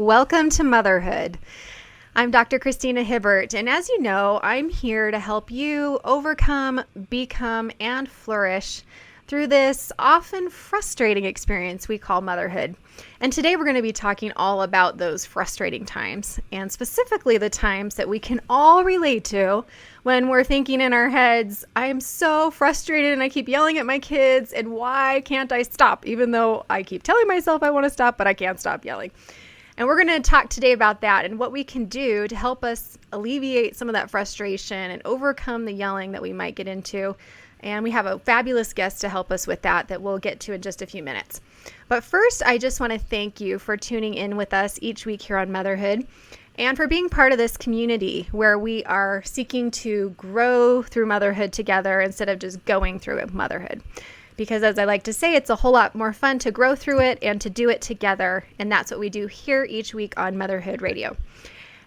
Welcome to Motherhood. I'm Dr. Christina Hibbert, and as you know, I'm here to help you overcome, become, and flourish through this often frustrating experience we call motherhood. And today we're going to be talking all about those frustrating times, and specifically the times that we can all relate to when we're thinking in our heads, I'm so frustrated and I keep yelling at my kids, and why can't I stop? Even though I keep telling myself I want to stop, but I can't stop yelling. And we're going to talk today about that and what we can do to help us alleviate some of that frustration and overcome the yelling that we might get into. And we have a fabulous guest to help us with that we'll get to in just a few minutes. But first, I just want to thank you for tuning in with us each week here on Motherhood and for being part of this community where we are seeking to grow through motherhood together instead of just going through it, motherhood. Because as I like to say, it's a whole lot more fun to grow through it and to do it together. And that's what we do here each week on Motherhood Radio.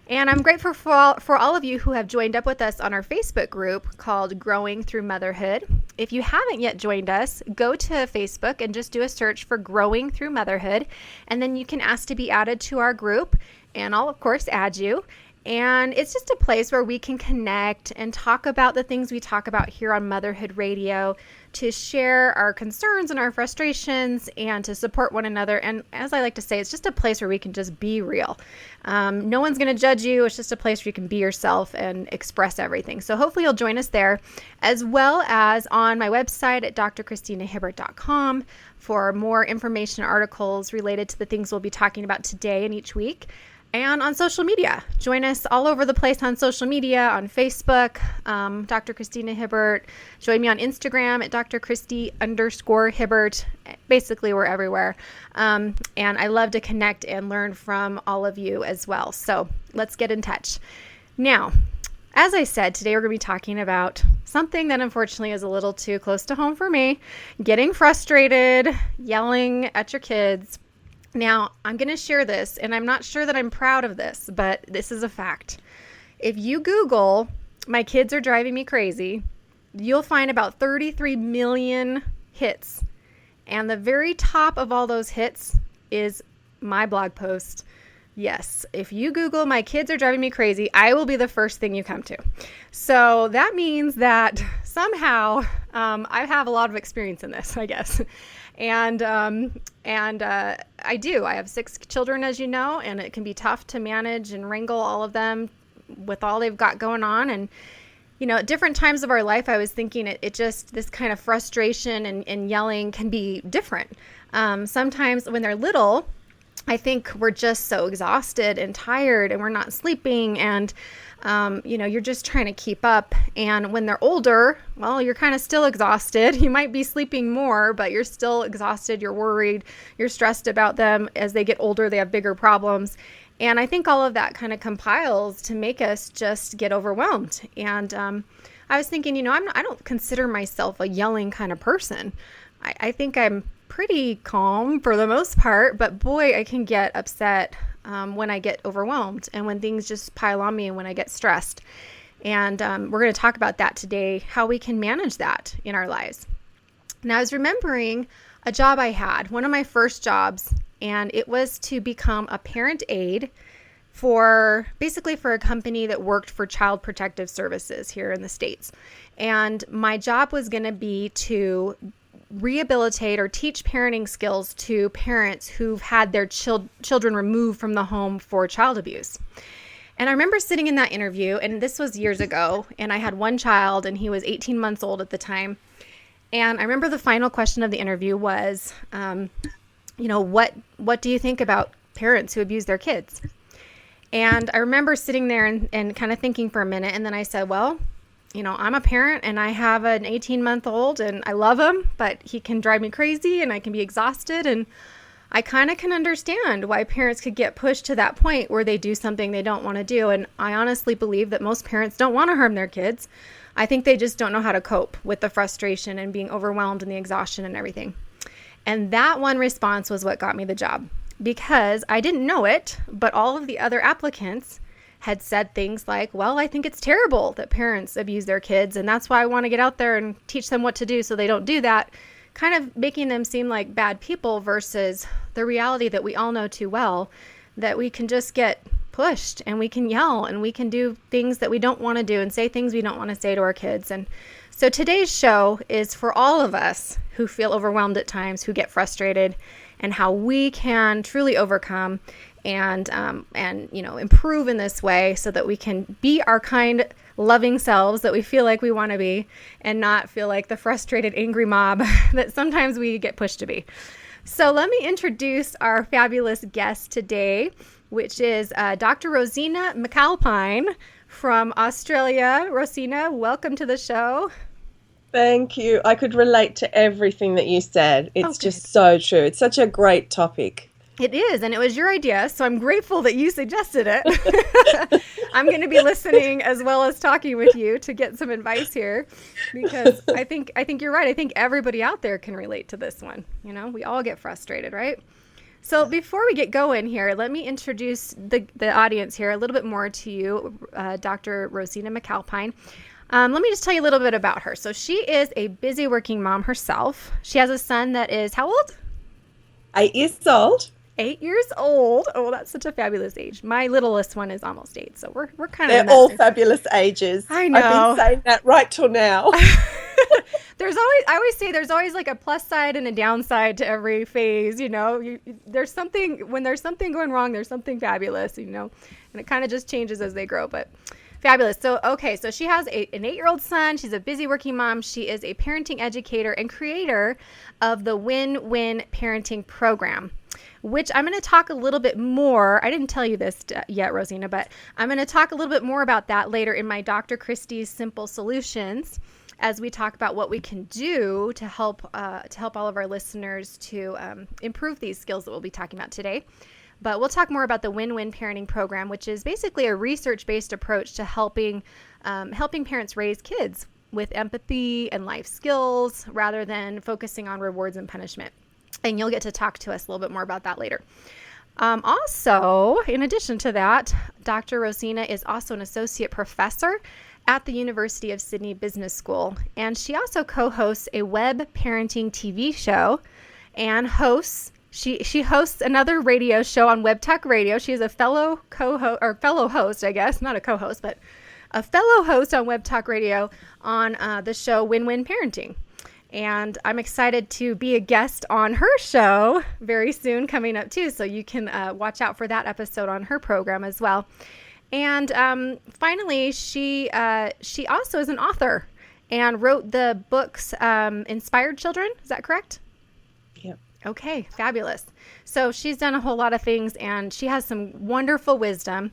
And I'm grateful for all of you who have joined up with us on our Facebook group called Growing Through Motherhood. If you haven't yet joined us, go to Facebook and just do a search for Growing Through Motherhood. And then you can ask to be added to our group. And I'll, of course, add you. And it's just a place where we can connect and talk about the things we talk about here on Motherhood Radio, to share our concerns and our frustrations and to support one another. And as I like to say, it's just a place where we can just be real. No one's going to judge you. It's just a place where you can be yourself and express everything. So hopefully you'll join us there, as well as on my website at drchristinahibbert.com for more information, articles related to the things we'll be talking about today and each week. And on social media. Join us all over the place on social media, on Facebook, Dr. Christina Hibbert. Join me on Instagram at drchristy_Hibbert. Basically, we're everywhere. And I love to connect and learn from all of you as well. So let's get in touch. Now, as I said, today we're going to be talking about something that unfortunately is a little too close to home for me. Getting frustrated, yelling at your kids. Now, I'm going to share this, and I'm not sure that I'm proud of this, but this is a fact. If you Google, my kids are driving me crazy, you'll find about 33 million hits. And the very top of all those hits is my blog post. Yes, if you Google, my kids are driving me crazy, I will be the first thing you come to. So that means that somehow I have a lot of experience in this, I guess. And I do. I have 6 children, as you know, and it can be tough to manage and wrangle all of them with all they've got going on. And, you know, at different times of our life, I was thinking it just, this kind of frustration and yelling can be different. Sometimes when they're little, I think we're just so exhausted and tired and we're not sleeping and, you're just trying to keep up. And when they're older, well, you're kind of still exhausted. You might be sleeping more, but you're still exhausted. You're worried. You're stressed about them. As they get older, they have bigger problems. And I think all of that kind of compiles to make us just get overwhelmed. And I was thinking, I don't consider myself a yelling kind of person. I think I'm pretty calm for the most part, but boy, I can get upset when I get overwhelmed and when things just pile on me and when I get stressed. And we're going to talk about that today, how we can manage that in our lives. Now, I was remembering a job I had, one of my first jobs, and it was to become a parent aide for a company that worked for Child Protective Services here in the States. And my job was going to be to rehabilitate or teach parenting skills to parents who've had their children removed from the home for child abuse. And I remember sitting in that interview, and this was years ago, and I had one child, and he was 18 months old at the time. And I remember the final question of the interview was, what do you think about parents who abuse their kids? And I remember sitting there and kind of thinking for a minute, and then I said, well, I'm a parent and I have an 18-month-old and I love him, but he can drive me crazy and I can be exhausted. And I kind of can understand why parents could get pushed to that point where they do something they don't want to do. And I honestly believe that most parents don't want to harm their kids. I think they just don't know how to cope with the frustration and being overwhelmed and the exhaustion and everything. And that one response was what got me the job, because I didn't know it, but all of the other applicants had said things like, well, I think it's terrible that parents abuse their kids, and that's why I want to get out there and teach them what to do so they don't do that, kind of making them seem like bad people versus the reality that we all know too well, that we can just get pushed and we can yell and we can do things that we don't want to do and say things we don't want to say to our kids. And so today's show is for all of us who feel overwhelmed at times, who get frustrated, and how we can truly overcome and improve in this way so that we can be our kind, loving selves that we feel like we want to be and not feel like the frustrated, angry mob that sometimes we get pushed to be. So let me introduce our fabulous guest today, which is Dr. Rosina McAlpine from Australia. Rosina, welcome to the show. Thank you. I could relate to everything that you said. It's just so true. It's such a great topic. It is, and it was your idea, so I'm grateful that you suggested it. I'm going to be listening as well as talking with you to get some advice here, because I think you're right. I think everybody out there can relate to this one. You know, we all get frustrated, right? So before we get going here, let me introduce the audience here a little bit more to you, Dr. Rosina McAlpine. Let me just tell you a little bit about her. So she is a busy working mom herself. She has a son that is how old? 8 years old. 8 years old. Oh, that's such a fabulous age. My littlest one is almost 8, so we're kind of. They're all fabulous ages. I know. I've been saying that right till now. I always say there's always like a plus side and a downside to every phase. You know, there's something going wrong. There's something fabulous. You know, and it kind of just changes as they grow, but. Fabulous. So she has an 8-year-old son. She's a busy working mom. She is a parenting educator and creator of the Win-Win Parenting Program, which I'm going to talk a little bit more. I didn't tell you this yet, Rosina, but I'm going to talk a little bit more about that later in my Dr. Christie's Simple Solutions as we talk about what we can do to help all of our listeners to improve these skills that we'll be talking about today. But we'll talk more about the Win-Win Parenting Program, which is basically a research-based approach to helping parents raise kids with empathy and life skills rather than focusing on rewards and punishment. And you'll get to talk to us a little bit more about that later. Also, in addition to that, Dr. Rosina is also an associate professor at the University of Sydney Business School. And she also co-hosts a web parenting TV show and She hosts another radio show on Web Talk Radio. She is a fellow host, I guess, not a co-host, but a fellow host on Web Talk Radio on the show Win-Win Parenting. And I'm excited to be a guest on her show very soon coming up too. So you can watch out for that episode on her program as well. And finally, she also is an author and wrote the books Inspired Children. Is that correct? Yep. Okay, fabulous. So she's done a whole lot of things and she has some wonderful wisdom.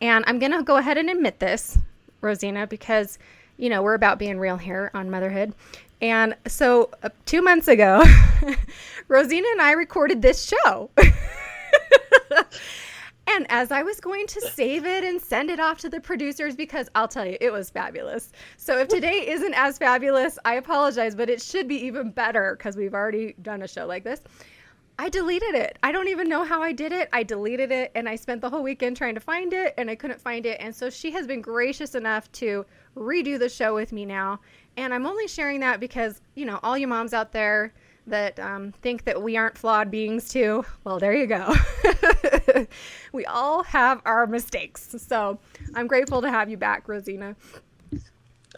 And I'm going to go ahead and admit this, Rosina, because, you know, we're about being real here on Motherhood. And so 2 months ago, Rosina and I recorded this show. And as I was going to save it and send it off to the producers, because I'll tell you, it was fabulous. So if today isn't as fabulous, I apologize, but it should be even better because we've already done a show like this. I deleted it. I don't even know how I did it. I deleted it and I spent the whole weekend trying to find it and I couldn't find it. And so she has been gracious enough to redo the show with me now. And I'm only sharing that because, you know, all you moms out there that think that we aren't flawed beings too, well, there you go. We all have our mistakes. So I'm grateful to have you back, Rosina.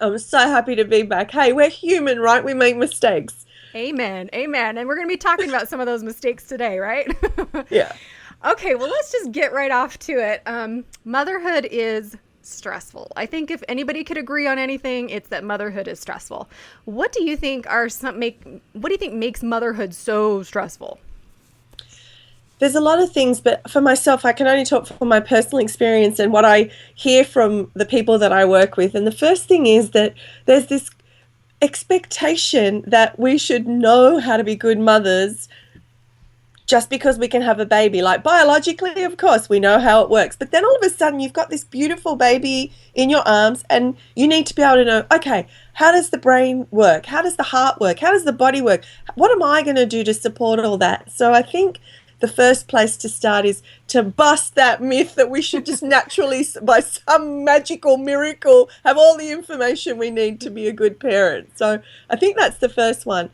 I'm so happy to be back. Hey, we're human, right? We make mistakes. Amen. Amen. And we're going to be talking about some of those mistakes today, right? Yeah. Okay, well, let's just get right off to it. Motherhood is stressful. I think if anybody could agree on anything, it's that motherhood is stressful. What do you think makes motherhood so stressful? There's a lot of things, but for myself, I can only talk from my personal experience and what I hear from the people that I work with. And the first thing is that there's this expectation that we should know how to be good mothers just because we can have a baby. Like biologically, of course, we know how it works. But then all of a sudden you've got this beautiful baby in your arms and you need to be able to know, okay, how does the brain work? How does the heart work? How does the body work? What am I going to do to support all that? So I think the first place to start is to bust that myth that we should just naturally, by some magical miracle, have all the information we need to be a good parent. So I think that's the first one.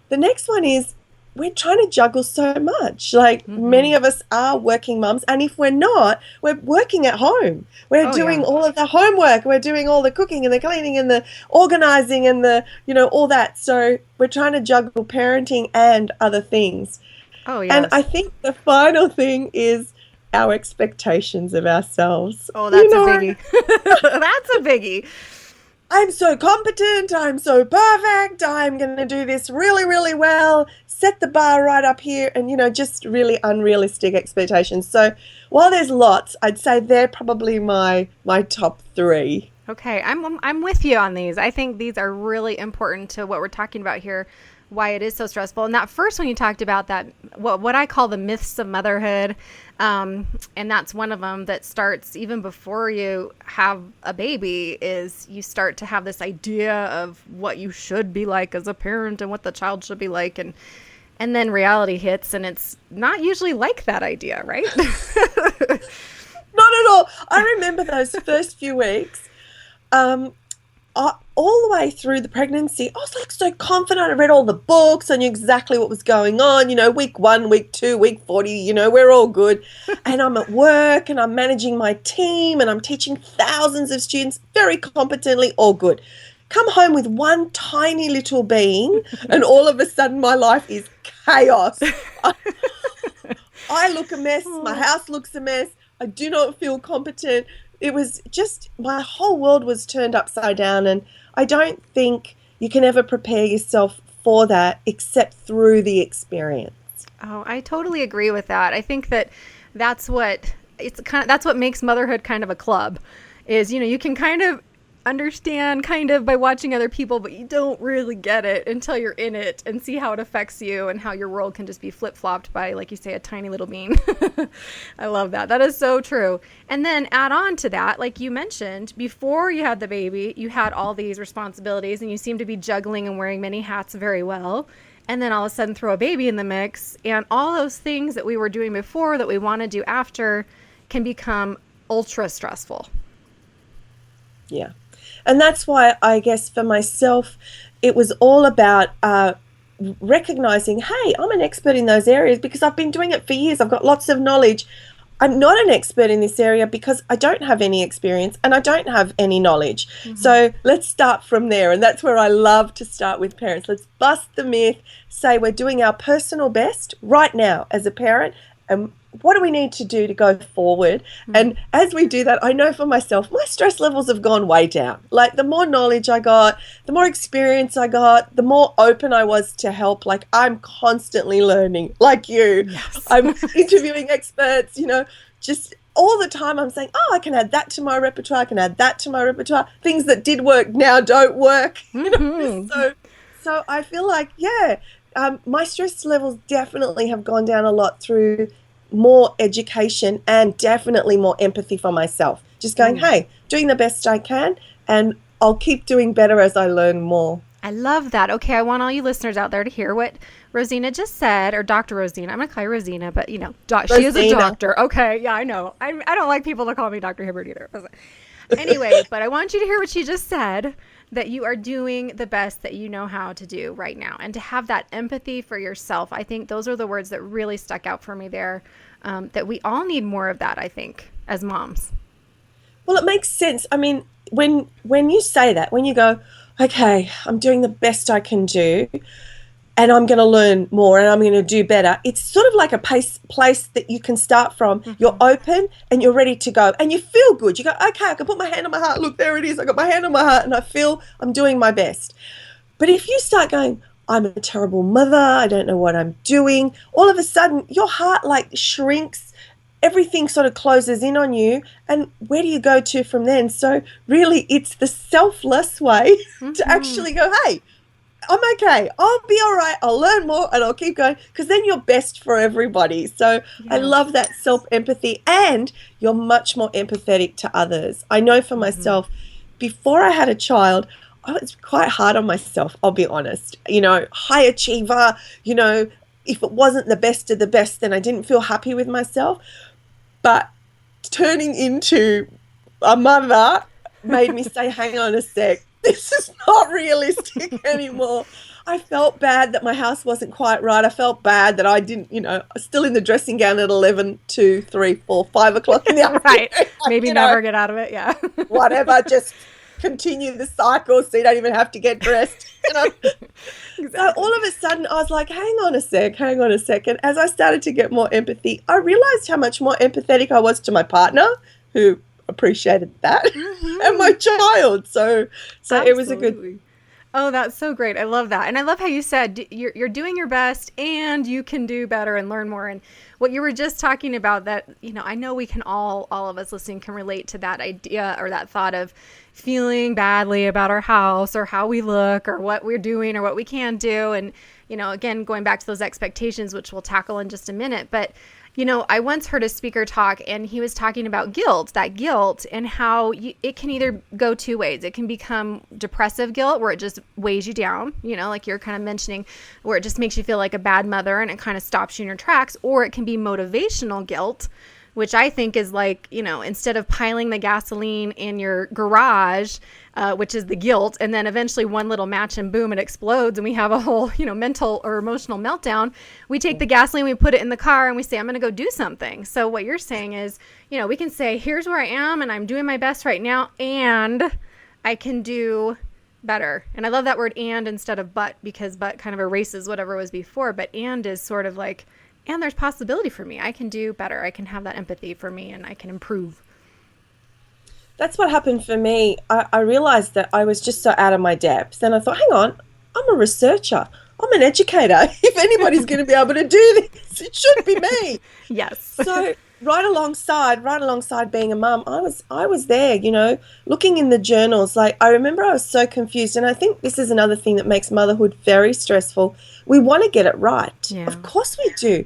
The next one is we're trying to juggle so much. Like many of us are working mums, and if we're not, we're working at home. We're doing all of the homework. We're doing all the cooking and the cleaning and the organizing and the, all that. So we're trying to juggle parenting and other things. Oh, And yes. I think the final thing is our expectations of ourselves. Oh, that's a biggie. That's a biggie. I'm so competent, I'm so perfect, I'm going to do this really, really well, set the bar right up here, and, just really unrealistic expectations. So while there's lots, I'd say they're probably my top three. Okay, I'm with you on these. I think these are really important to what we're talking about here, why it is so stressful. And that first one you talked about, that what I call the myths of motherhood, and that's one of them that starts even before you have a baby, is you start to have this idea of what you should be like as a parent and what the child should be like, and then reality hits, and it's not usually like that idea, right? Not at all. I remember those first few weeks. All the way through the pregnancy, I was like so confident. I read all the books. I knew exactly what was going on. Week 1, week 2, week 40, we're all good. And I'm at work and I'm managing my team and I'm teaching thousands of students very competently, all good. Come home with one tiny little being and all of a sudden my life is chaos. I look a mess. My house looks a mess. I do not feel competent. It was just, my whole world was turned upside down, and I don't think you can ever prepare yourself for that except through the experience. Oh, I totally agree with that. I think that's what makes motherhood kind of a club, is, you can kind of understand kind of by watching other people, but you don't really get it until you're in it and see how it affects you and how your world can just be flip-flopped by, like you say, a tiny little bean. I love that. That is so true. And then add on to that, like you mentioned, before you had the baby, you had all these responsibilities and you seem to be juggling and wearing many hats very well. And then all of a sudden throw a baby in the mix, and all those things that we were doing before that we want to do after can become ultra stressful. Yeah. And that's why I guess for myself, it was all about recognizing, hey, I'm an expert in those areas because I've been doing it for years. I've got lots of knowledge. I'm not an expert in this area because I don't have any experience and I don't have any knowledge. Mm-hmm. So let's start from there. And that's where I love to start with parents. Let's bust the myth, say we're doing our personal best right now as a parent, and what do we need to do to go forward? Mm-hmm. And as we do that, I know for myself, my stress levels have gone way down. Like the more knowledge I got, the more experience I got, the more open I was to help. Like I'm constantly learning, like you. Yes. I'm interviewing experts, just all the time I'm saying, oh, I can add that to my repertoire. I can add that to my repertoire. Things that did work now don't work. Mm-hmm. So I feel like, my stress levels definitely have gone down a lot through more education and definitely more empathy for myself. Just going, hey, doing the best I can, and I'll keep doing better as I learn more. I love that. Okay, I want all you listeners out there to hear what Rosina just said, or Dr. Rosina. I'm going to call her Rosina, but she is a doctor. Okay, yeah, I know. I don't like people to call me Dr. Hibbert either. Anyway, but I want you to hear what she just said, that you are doing the best that you know how to do right now, and to have that empathy for yourself. I think those are the words that really stuck out for me there, that we all need more of that, I think, as moms. Well, it makes sense. I mean, when you say that, when you go, okay, I'm doing the best I can do, and I'm going to learn more and I'm going to do better. It's sort of like a place that you can start from. Mm-hmm. You're open and you're ready to go and you feel good. You go, okay, I can put my hand on my heart. Look, there it is. I got my hand on my heart and I feel I'm doing my best. But if you start going, I'm a terrible mother, I don't know what I'm doing, all of a sudden your heart like shrinks, everything sort of closes in on you, and where do you go to from then? So really it's the selfless way to actually go, hey, I'm okay. I'll be all right. I'll learn more and I'll keep going, because then you're best for everybody. So I love that self-empathy, and you're much more empathetic to others. I know for myself, before I had a child, I was quite hard on myself, I'll be honest. High achiever, if it wasn't the best of the best, then I didn't feel happy with myself. But turning into a mother made me say, hang on a sec, this is not realistic anymore. I felt bad that my house wasn't quite right. I felt bad that I didn't, still in the dressing gown at 11, 2, 3, 4, 5 o'clock in the afternoon. Right. Maybe never get out of it. Yeah. Whatever. Just continue the cycle so you don't even have to get dressed. Exactly. So all of a sudden I was like, hang on a second. As I started to get more empathy, I realized how much more empathetic I was to my partner, who appreciated that, and my child. So Absolutely. It was a good. Oh, that's so great. I love that. And I love how you said you're doing your best and you can do better and learn more. And what you were just talking about, that, I know we can all of us listening can relate to that idea or that thought of feeling badly about our house or how we look or what we're doing or what we can do. And, again, going back to those expectations, which we'll tackle in just a minute. But I once heard a speaker talk, and he was talking about that guilt, and how it can either go two ways. It can become depressive guilt, where it just weighs you down, like you're kind of mentioning, where it just makes you feel like a bad mother and it kind of stops you in your tracks. Or it can be motivational guilt, which I think is like, instead of piling the gasoline in your garage, which is the guilt, and then eventually one little match and boom, it explodes and we have a whole, mental or emotional meltdown, we take the gasoline, we put it in the car and we say, I'm going to go do something. So what you're saying is, we can say, here's where I am and I'm doing my best right now and I can do better. And I love that word and instead of but, because but kind of erases whatever was before, but and is sort of like, and there's possibility for me. I can do better. I can have that empathy for me and I can improve. That's what happened for me. I realized that I was just so out of my depth. Then I thought, hang on, I'm a researcher. I'm an educator. If anybody's going to be able to do this, it should be me. Yes. So right alongside being a mum, I was there, looking in the journals. Like, I remember I was so confused. And I think this is another thing that makes motherhood very stressful. We want to get it right. Yeah. Of course we do.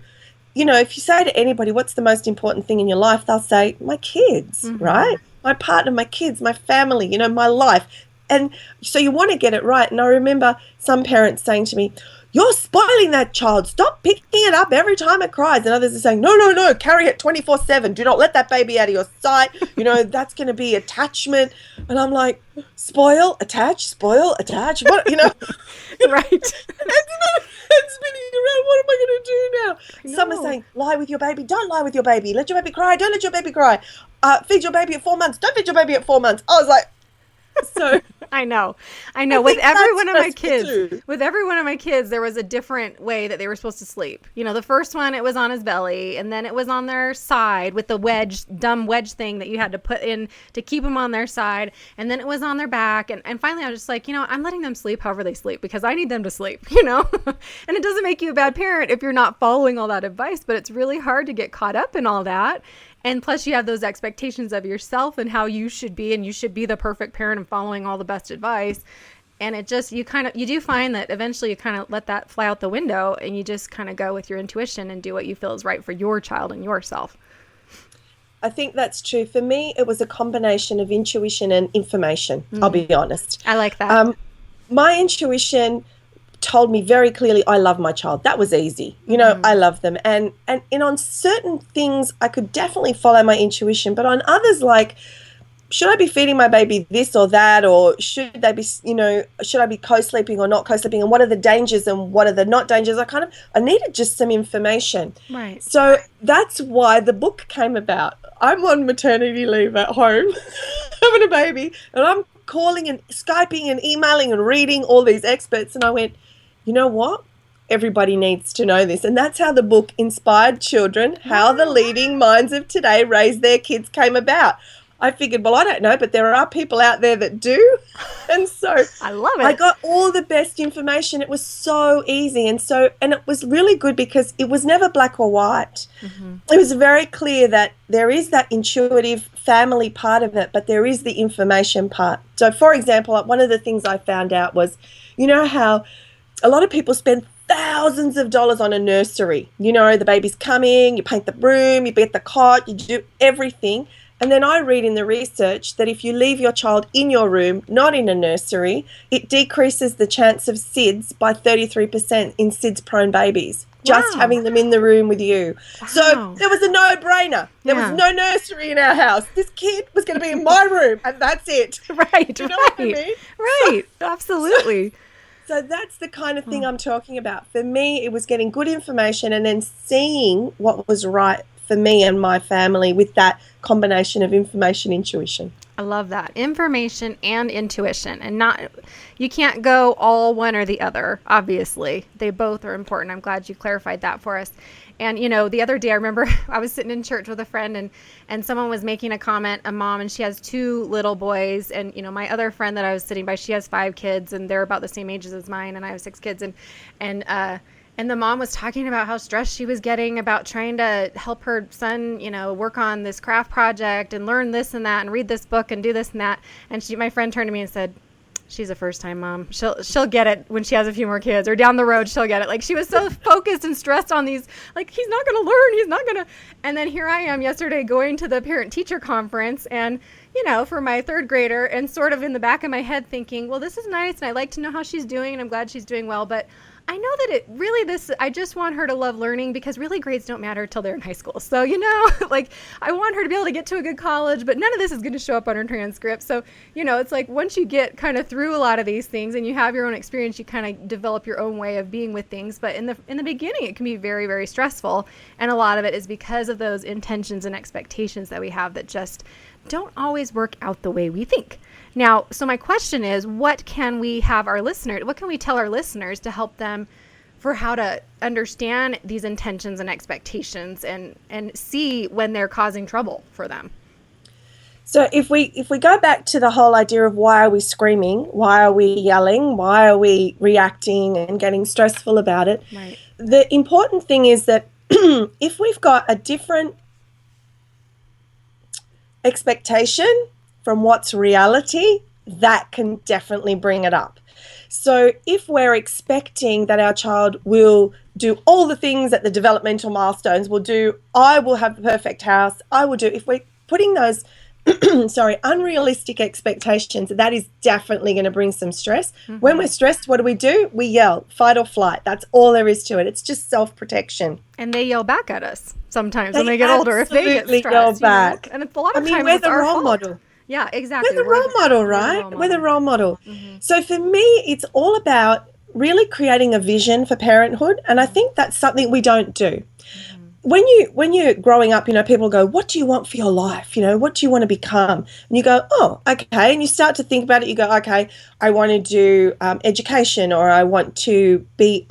If you say to anybody, what's the most important thing in your life? They'll say, my kids, right? My partner, my kids, my family, my life. And so you want to get it right. And I remember some parents saying to me, you're spoiling that child. Stop picking it up every time it cries. And others are saying, no, carry it 24/7. Do not let that baby out of your sight. That's going to be attachment. And I'm like, spoil, attach. What, Right. It's spinning around. What am I going to do now? Some are saying, lie with your baby. Don't lie with your baby. Let your baby cry. Don't let your baby cry. Feed your baby at 4 months. Don't feed your baby at 4 months. I was like, so I know. With every one of my kids, there was a different way that they were supposed to sleep. The first one, it was on his belly, and then it was on their side with the dumb wedge thing that you had to put in to keep them on their side. And then it was on their back. And finally I was just like, I'm letting them sleep however they sleep because I need them to sleep, And it doesn't make you a bad parent if you're not following all that advice, but it's really hard to get caught up in all that. And plus you have those expectations of yourself and how you should be, and you should be the perfect parent and following all the best advice. And it just, you do find that eventually you kind of let that fly out the window and you just kind of go with your intuition and do what you feel is right for your child and yourself. I think that's true. For me, it was a combination of intuition and information. I'll be honest. I like that. My intuition told me very clearly I love my child. That was easy. I love them. And on certain things, I could definitely follow my intuition. But on others, like, should I be feeding my baby this or that? Or should they be, should I be co-sleeping or not co-sleeping? And what are the dangers and what are the not dangers? I needed just some information. Right. So that's why the book came about. I'm on maternity leave at home, having a baby, and I'm calling and Skyping and emailing and reading all these experts. And I went, you know what? Everybody needs to know this. And that's how the book Inspired Children, How the Leading Minds of Today Raise Their Kids came about. I figured, well, I don't know, but there are people out there that do. And so I love it. I got all the best information. It was so easy. And it was really good because it was never black or white. It was very clear that there is that intuitive family part of it, but there is the information part. So, for example, one of the things I found out was, how a lot of people spend thousands of dollars on a nursery. The baby's coming, you paint the room, you get the cot, you do everything. And then I read in the research that if you leave your child in your room, not in a nursery, it decreases the chance of SIDS by 33% in SIDS-prone babies, just having them in the room with you. Wow. So there was a no-brainer. There was no nursery in our house. This kid was going to be in my room, and that's it. Right, you know what I mean? Right, absolutely. So that's the kind of thing I'm talking about. For me, it was getting good information and then seeing what was right for me and my family with that combination of information, intuition. I love that. Information and intuition, and not, you can't go all one or the other. Obviously, they both are important. I'm glad you clarified that for us. And, you know, the other day I remember I was sitting in church with a friend, and someone was making a comment, a mom, and she has 2 little boys. And, you know, my other friend that I was sitting by, she has 5 kids, and they're about the same ages as mine. And I have 6 kids. And the mom was talking about how stressed she was getting about trying to help her son, you know, work on this craft project and learn this and that and read this book and do this and that. And my friend turned to me and said, she's a first-time mom. She'll get it when she has a few more kids, or down the road she'll get it. Like, she was so focused and stressed on these, like, he's not going to learn, he's not going to. And then here I am yesterday going to the parent-teacher conference, and, you know, for my 3rd grader, and sort of in the back of my head thinking, well, this is nice, and I like to know how she's doing, and I'm glad she's doing well, but I know that I just want her to love learning, because really grades don't matter till they're in high school. So, you know, like, I want her to be able to get to a good college, but none of this is going to show up on her transcript. So, you know, it's like once you get kind of through a lot of these things and you have your own experience, you kind of develop your own way of being with things. But in the beginning, it can be very, very stressful. And a lot of it is because of those intentions and expectations that we have that just don't always work out the way we think. Now, so my question is, what can we tell our listeners to help them for how to understand these intentions and expectations and see when they're causing trouble for them? So if we go back to the whole idea of why are we screaming, why are we yelling, why are we reacting and getting stressful about it, right. The important thing is that if we've got a different expectation from what's reality, that can definitely bring it up. So if we're expecting that our child will do all the things that the developmental milestones will do, I will have the perfect house, I will do, if we're putting those unrealistic expectations, that is definitely going to bring some stress. Mm-hmm. When we're stressed, what do? We yell, fight or flight. That's all there is to it. It's just self-protection. And they yell back at us sometimes when they get older, if they get stressed. Yell back. You know? And a lot of times we're the role model. Yeah, exactly. We're the role model, right? We're the role model. Mm-hmm. So for me, it's all about really creating a vision for parenthood. And I think that's something we don't do. Mm-hmm. When you're growing up, you know, people go, what do you want for your life? You know, what do you want to become? And you go, oh, okay. And you start to think about it. You go, okay, I want to do education, or I want to be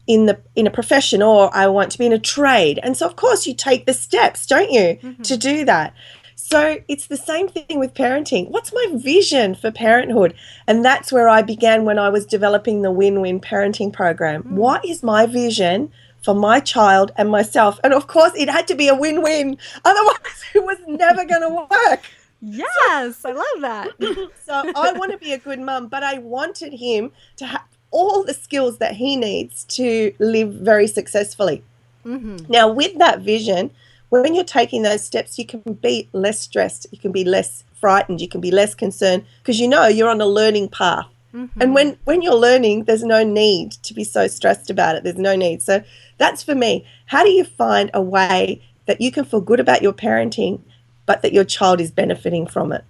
in a profession, or I want to be in a trade. And so, of course, you take the steps, don't you, mm-hmm. to do that. So it's the same thing with parenting. What's my vision for parenthood? And that's where I began when I was developing the win-win parenting program. Mm. What is my vision for my child and myself? And of course, it had to be a win-win. Otherwise, it was never going to work. Yes, I love that. So I want to be a good mum, but I wanted him to have all the skills that he needs to live very successfully. Mm-hmm. Now, with that vision, when you're taking those steps, you can be less stressed, you can be less frightened, you can be less concerned, because you know you're on a learning path. Mm-hmm. And when you're learning, there's no need to be so stressed about it. There's no need. So that's for me. How do you find a way that you can feel good about your parenting, but that your child is benefiting from it?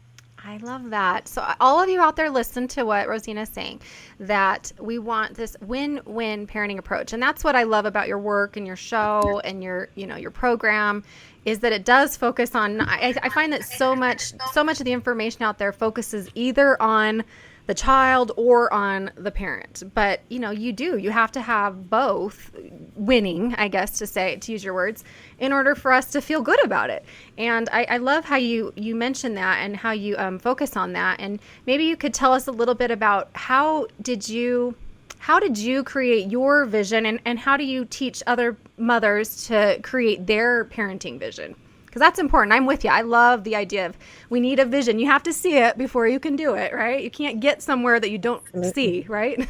I love that. So all of you out there, listen to what Rosina's saying, that we want this win-win parenting approach. And that's what I love about your work and your show and your program, is that it does focus on, I find that so much of the information out there focuses either on the child or on the parent. But, you know, you have to have both winning, I guess, to use your words, in order for us to feel good about it. And I love how you mentioned that and how you focus on that. And maybe you could tell us a little bit about how did you create your vision, and how do you teach other mothers to create their parenting vision? Because that's important. I'm with you. I love the idea of we need a vision. You have to see it before you can do it, right? You can't get somewhere that you don't see, right?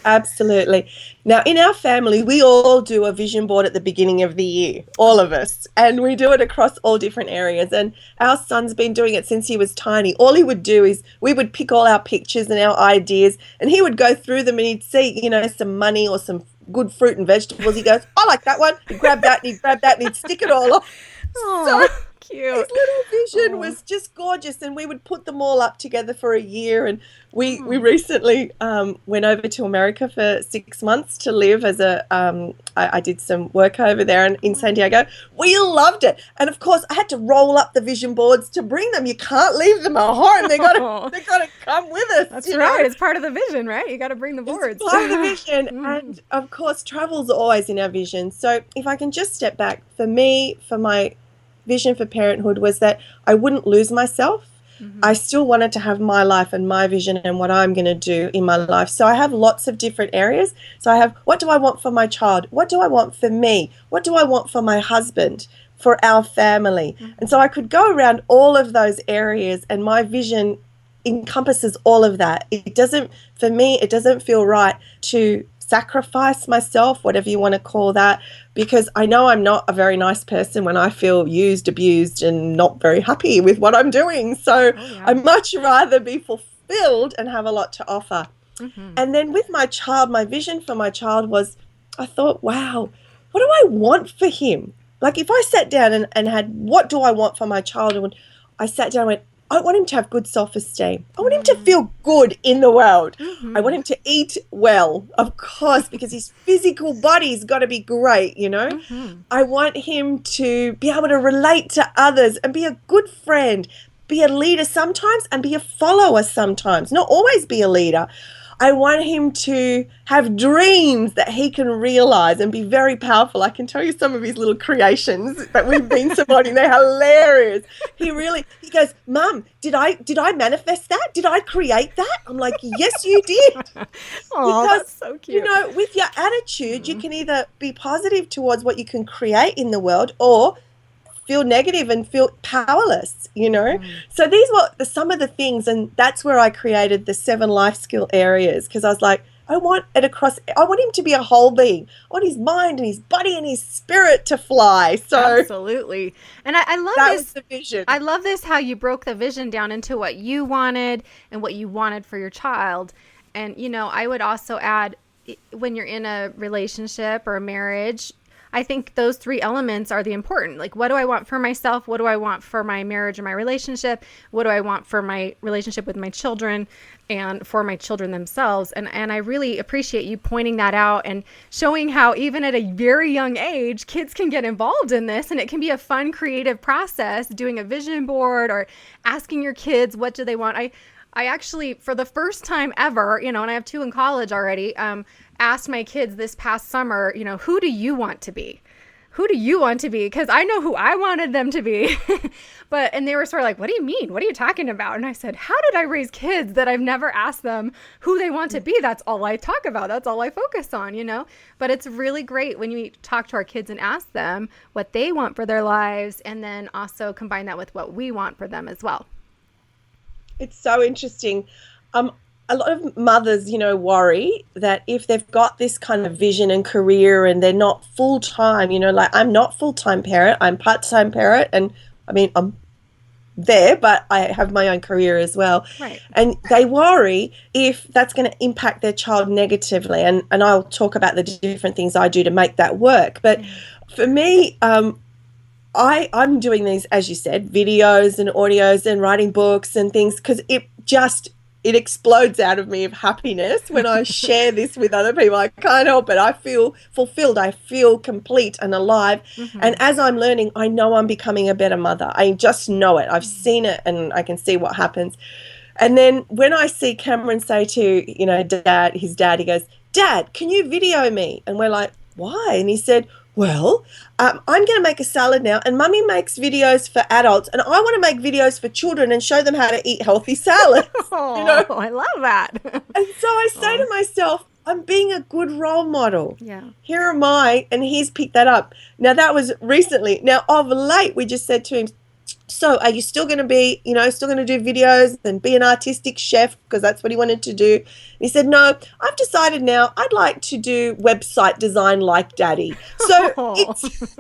Absolutely. Now, in our family, we all do a vision board at the beginning of the year, all of us, and we do it across all different areas. And our son's been doing it since he was tiny. All he would do is we would pick all our pictures and our ideas, and he would go through them and he'd see, you know, some money or some good fruit and vegetables. He goes, I like that one. He'd grab that and he'd grab that and he'd stick it all off. Oh, cute. little vision was just gorgeous, and we would put them all up together for a year. And we recently went over to America for 6 months to live as I did some work over there in San Diego. We loved it, and of course I had to roll up the vision boards to bring them. You can't leave them at home. They got to come with us. That's right. It's part of the vision, right? You got to bring the boards. It's part of the vision, and of course travel's always in our vision. So if I can just step back, for me, for my vision for parenthood was that I wouldn't lose myself. I still wanted to have my life and my vision and what I'm going to do in my life. So I have lots of different areas. So I have, what do I want for my child? What do I want for me? What do I want for my husband, for our family? And so I could go around all of those areas, and my vision encompasses all of that. For me, it doesn't feel right to sacrifice myself, whatever you want to call that, because I know I'm not a very nice person when I feel used, abused, and not very happy with what I'm doing. So I'd much rather be fulfilled and have a lot to offer. And then with my child, my vision for my child was, I thought, wow, what do I want for him? Like if I sat down and had, what do I want for my child? And when I sat down and went, I want him to have good self-esteem. I want him to feel good in the world. I want him to eat well, of course, because his physical body's got to be great, you know. I want him to be able to relate to others and be a good friend, be a leader sometimes and be a follower sometimes, not always be a leader. I want him to have dreams that he can realize and be very powerful. I can tell you some of his little creations that we've been supporting. They're hilarious. He goes, Mum, did I manifest that? Did I create that? I'm like, yes, you did. Oh, that's so cute. You know, with your attitude, you can either be positive towards what you can create in the world or feel negative and feel powerless, you know. So these were some of the things, and that's where I created the 7 life skill areas, because I was like, I want him to be a whole being. I want his mind and his body and his spirit to fly. So absolutely. And I love that this. Was the vision. I love this, how you broke the vision down into what you wanted and what you wanted for your child. And, you know, I would also add, when you're in a relationship or a marriage, I think those 3 elements are the important. Like, what do I want for myself? What do I want for my marriage or my relationship? What do I want for my relationship with my children and for my children themselves? And I really appreciate you pointing that out and showing how even at a very young age, kids can get involved in this, and it can be a fun, creative process, doing a vision board or asking your kids, what do they want? I actually, for the first time ever, you know, and I have 2 in college already, asked my kids this past summer, you know, who do you want to be? Who do you want to be? Because I know who I wanted them to be. And they were sort of like, what do you mean? What are you talking about? And I said, how did I raise kids that I've never asked them who they want to be? That's all I talk about. That's all I focus on, you know? But it's really great when you talk to our kids and ask them what they want for their lives, and then also combine that with what we want for them as well. It's so interesting. A lot of mothers, you know, worry that if they've got this kind of vision and career and they're not full-time, you know, like I'm not full-time parent, I'm part-time parent, and I mean, I'm there, but I have my own career as well. Right. And they worry if that's going to impact their child negatively. And I'll talk about the different things I do to make that work. But for me, I'm doing these, as you said, videos and audios and writing books and things, because it explodes out of me of happiness when I share this with other people. I can't help it. I feel fulfilled. I feel complete and alive. And as I'm learning, I know I'm becoming a better mother. I just know it. I've seen it, and I can see what happens. And then when I see Cameron say to, you know, his dad, he goes, Dad, can you video me? And we're like, why? And he said, well, I'm going to make a salad now, and Mummy makes videos for adults, and I want to make videos for children and show them how to eat healthy salads. Oh, you know? I love that. And so I say to myself, I'm being a good role model. Yeah. Here am I, and he's picked that up. Now, that was recently. Now, of late, we just said to him, so are you still going to be, you know, still going to do videos and be an artistic chef, because that's what he wanted to do? And he said, no, I've decided now I'd like to do website design like Daddy. So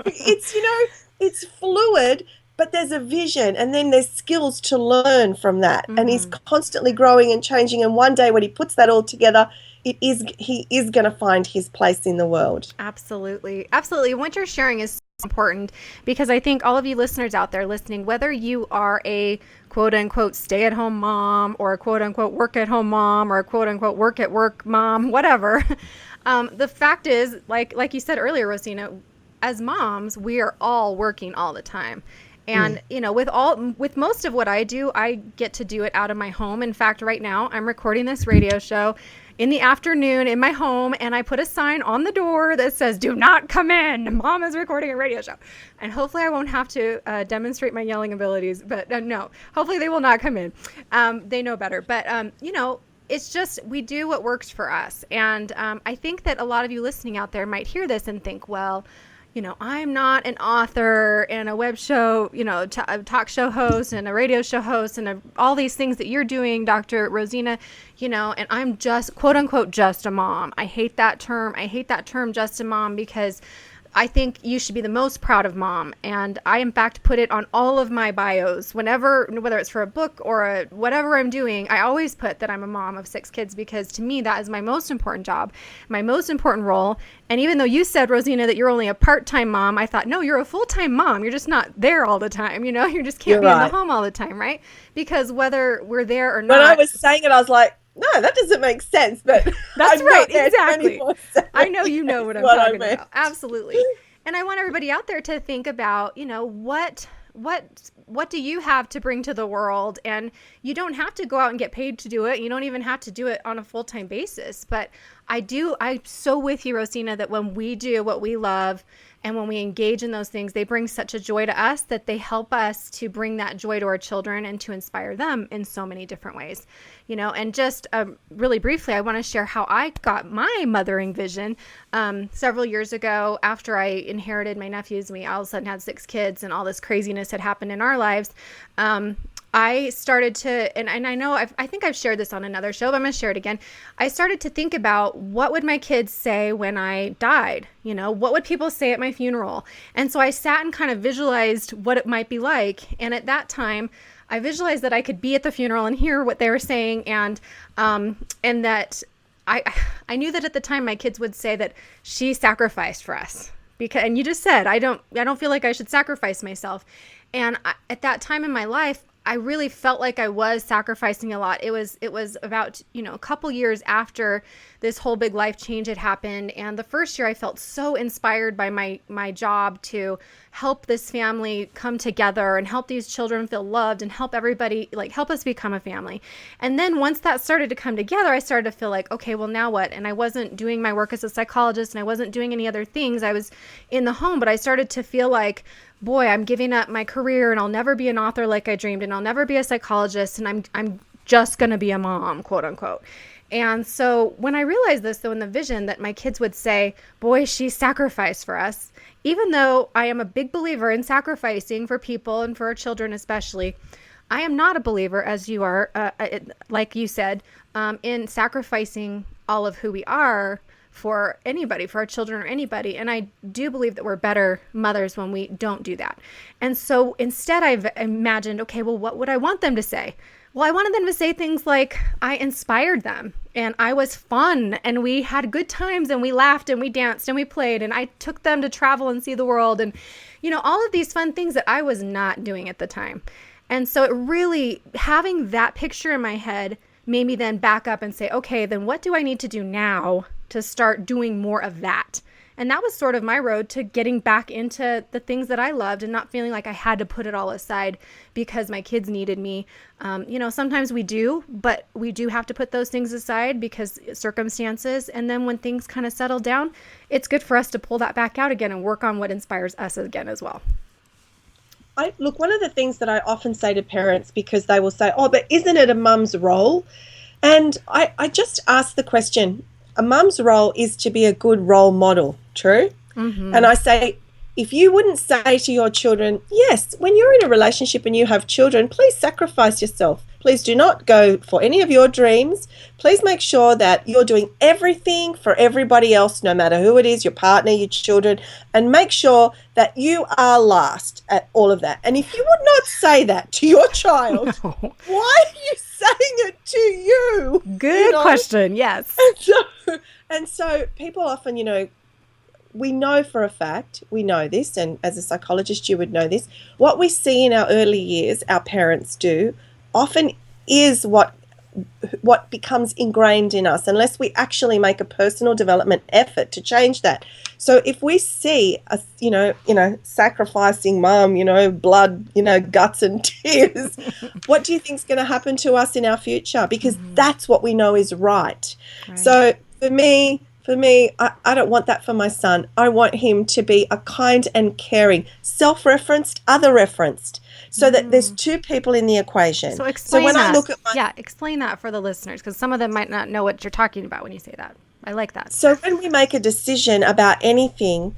it's, you know, it's fluid, but there's a vision, and then there's skills to learn from that. And he's constantly growing and changing. And one day when he puts that all together, he is going to find his place in the world. Absolutely. Absolutely. What you're sharing is important, because I think all of you listeners out there listening, whether you are a quote unquote stay at home mom, or a quote unquote work at home mom, or a quote unquote work at work mom, whatever, the fact is, like you said earlier, Rosina, as moms, we are all working all the time. And, with most of what I do, I get to do it out of my home. In fact, right now I'm recording this radio show in the afternoon in my home, and I put a sign on the door that says, "Do not come in. Mom is recording a radio show." And hopefully I won't have to demonstrate my yelling abilities, but no, hopefully they will not come in. They know better. But, it's just, we do what works for us. And I think that a lot of you listening out there might hear this and think, well, I'm not an author and a web show, a talk show host and a radio show host and all these things that you're doing, Dr. Rosina, and I'm just, quote unquote, just a mom. I hate that term. I hate that term, just a mom, because I think you should be the most proud of mom. And I, in fact, put it on all of my bios whenever, whether it's for a book or whatever I'm doing, I always put that I'm a mom of 6 kids, because to me, that is my most important job, my most important role. And even though you said, Rosina, that you're only a part-time mom, I thought, no, you're a full-time mom. You're just not there all the time. You just can't be in the home all the time, right? Because whether we're there or not. When I was saying it, I was like, no, that doesn't make sense, but that's I'm right, not exactly. I know you know what I'm talking about. Absolutely. And I want everybody out there to think about, what do you have to bring to the world? And you don't have to go out and get paid to do it. You don't even have to do it on a full-time basis. But I'm so with you, Rosina, that when we do what we love and when we engage in those things, they bring such a joy to us that they help us to bring that joy to our children and to inspire them in so many different ways. And just really briefly, I want to share how I got my mothering vision. Several years ago, after I inherited my nephews, we all of a sudden had 6 kids and all this craziness had happened in our lives. I started to, and I know, I think I've shared this on another show, but I'm going to share it again. I started to think about, what would my kids say when I died? What would people say at my funeral? And so I sat and kind of visualized what it might be like. And at that time, I visualized that I could be at the funeral and hear what they were saying. And that I knew that at the time my kids would say that she sacrificed for us. And you just said, I don't feel like I should sacrifice myself. And at that time in my life, I really felt like I was sacrificing a lot. It was about, a couple years after this whole big life change had happened. And the first year I felt so inspired by my job to help this family come together and help these children feel loved and help everybody, help us become a family. And then once that started to come together, I started to feel like, okay, well, now what? And I wasn't doing my work as a psychologist and I wasn't doing any other things. I was in the home, but I started to feel like, boy, I'm giving up my career and I'll never be an author like I dreamed, and I'll never be a psychologist, and I'm just going to be a mom, quote unquote. And so when I realized this, though, in the vision, that my kids would say, boy, she sacrificed for us, even though I am a big believer in sacrificing for people and for our children especially, I am not a believer, as you are, like you said, in sacrificing all of who we are for anybody, for our children or anybody. And I do believe that we're better mothers when we don't do that. And so instead I've imagined, okay, well, what would I want them to say? Well, I wanted them to say things like, I inspired them and I was fun and we had good times and we laughed and we danced and we played and I took them to travel and see the world and, all of these fun things that I was not doing at the time. And so it really, having that picture in my head made me then back up and say, okay, then what do I need to do now to start doing more of that? And that was sort of my road to getting back into the things that I loved and not feeling like I had to put it all aside because my kids needed me. Sometimes we do, but we do have to put those things aside because circumstances. And then when things kind of settle down, it's good for us to pull that back out again and work on what inspires us again as well. Look, one of the things that I often say to parents, because they will say, oh, but isn't it a mum's role? And I just ask the question, a mum's role is to be a good role model, true? Mm-hmm. And I say, if you wouldn't say to your children, yes, when you're in a relationship and you have children, please sacrifice yourself. Please do not go for any of your dreams. Please make sure that you're doing everything for everybody else, no matter who it is, your partner, your children, and make sure that you are last at all of that. And if you would not say that to your child, no. Why are you saying it to you? Good question, yes. And so people often, we know for a fact, we know this, and as a psychologist you would know this, what we see in our early years, our parents do, often is what becomes ingrained in us unless we actually make a personal development effort to change that. So if we see a sacrificing mum, blood, guts and tears, what do you think is going to happen to us in our future? Because that's what we know is right. So for me, I don't want that for my son. I want him to be a kind and caring, self-referenced, other-referenced, so that there's two people in the equation. So explain when that. I look at explain that for the listeners, because some of them might not know what you're talking about when you say that. I like that. So when we make a decision about anything,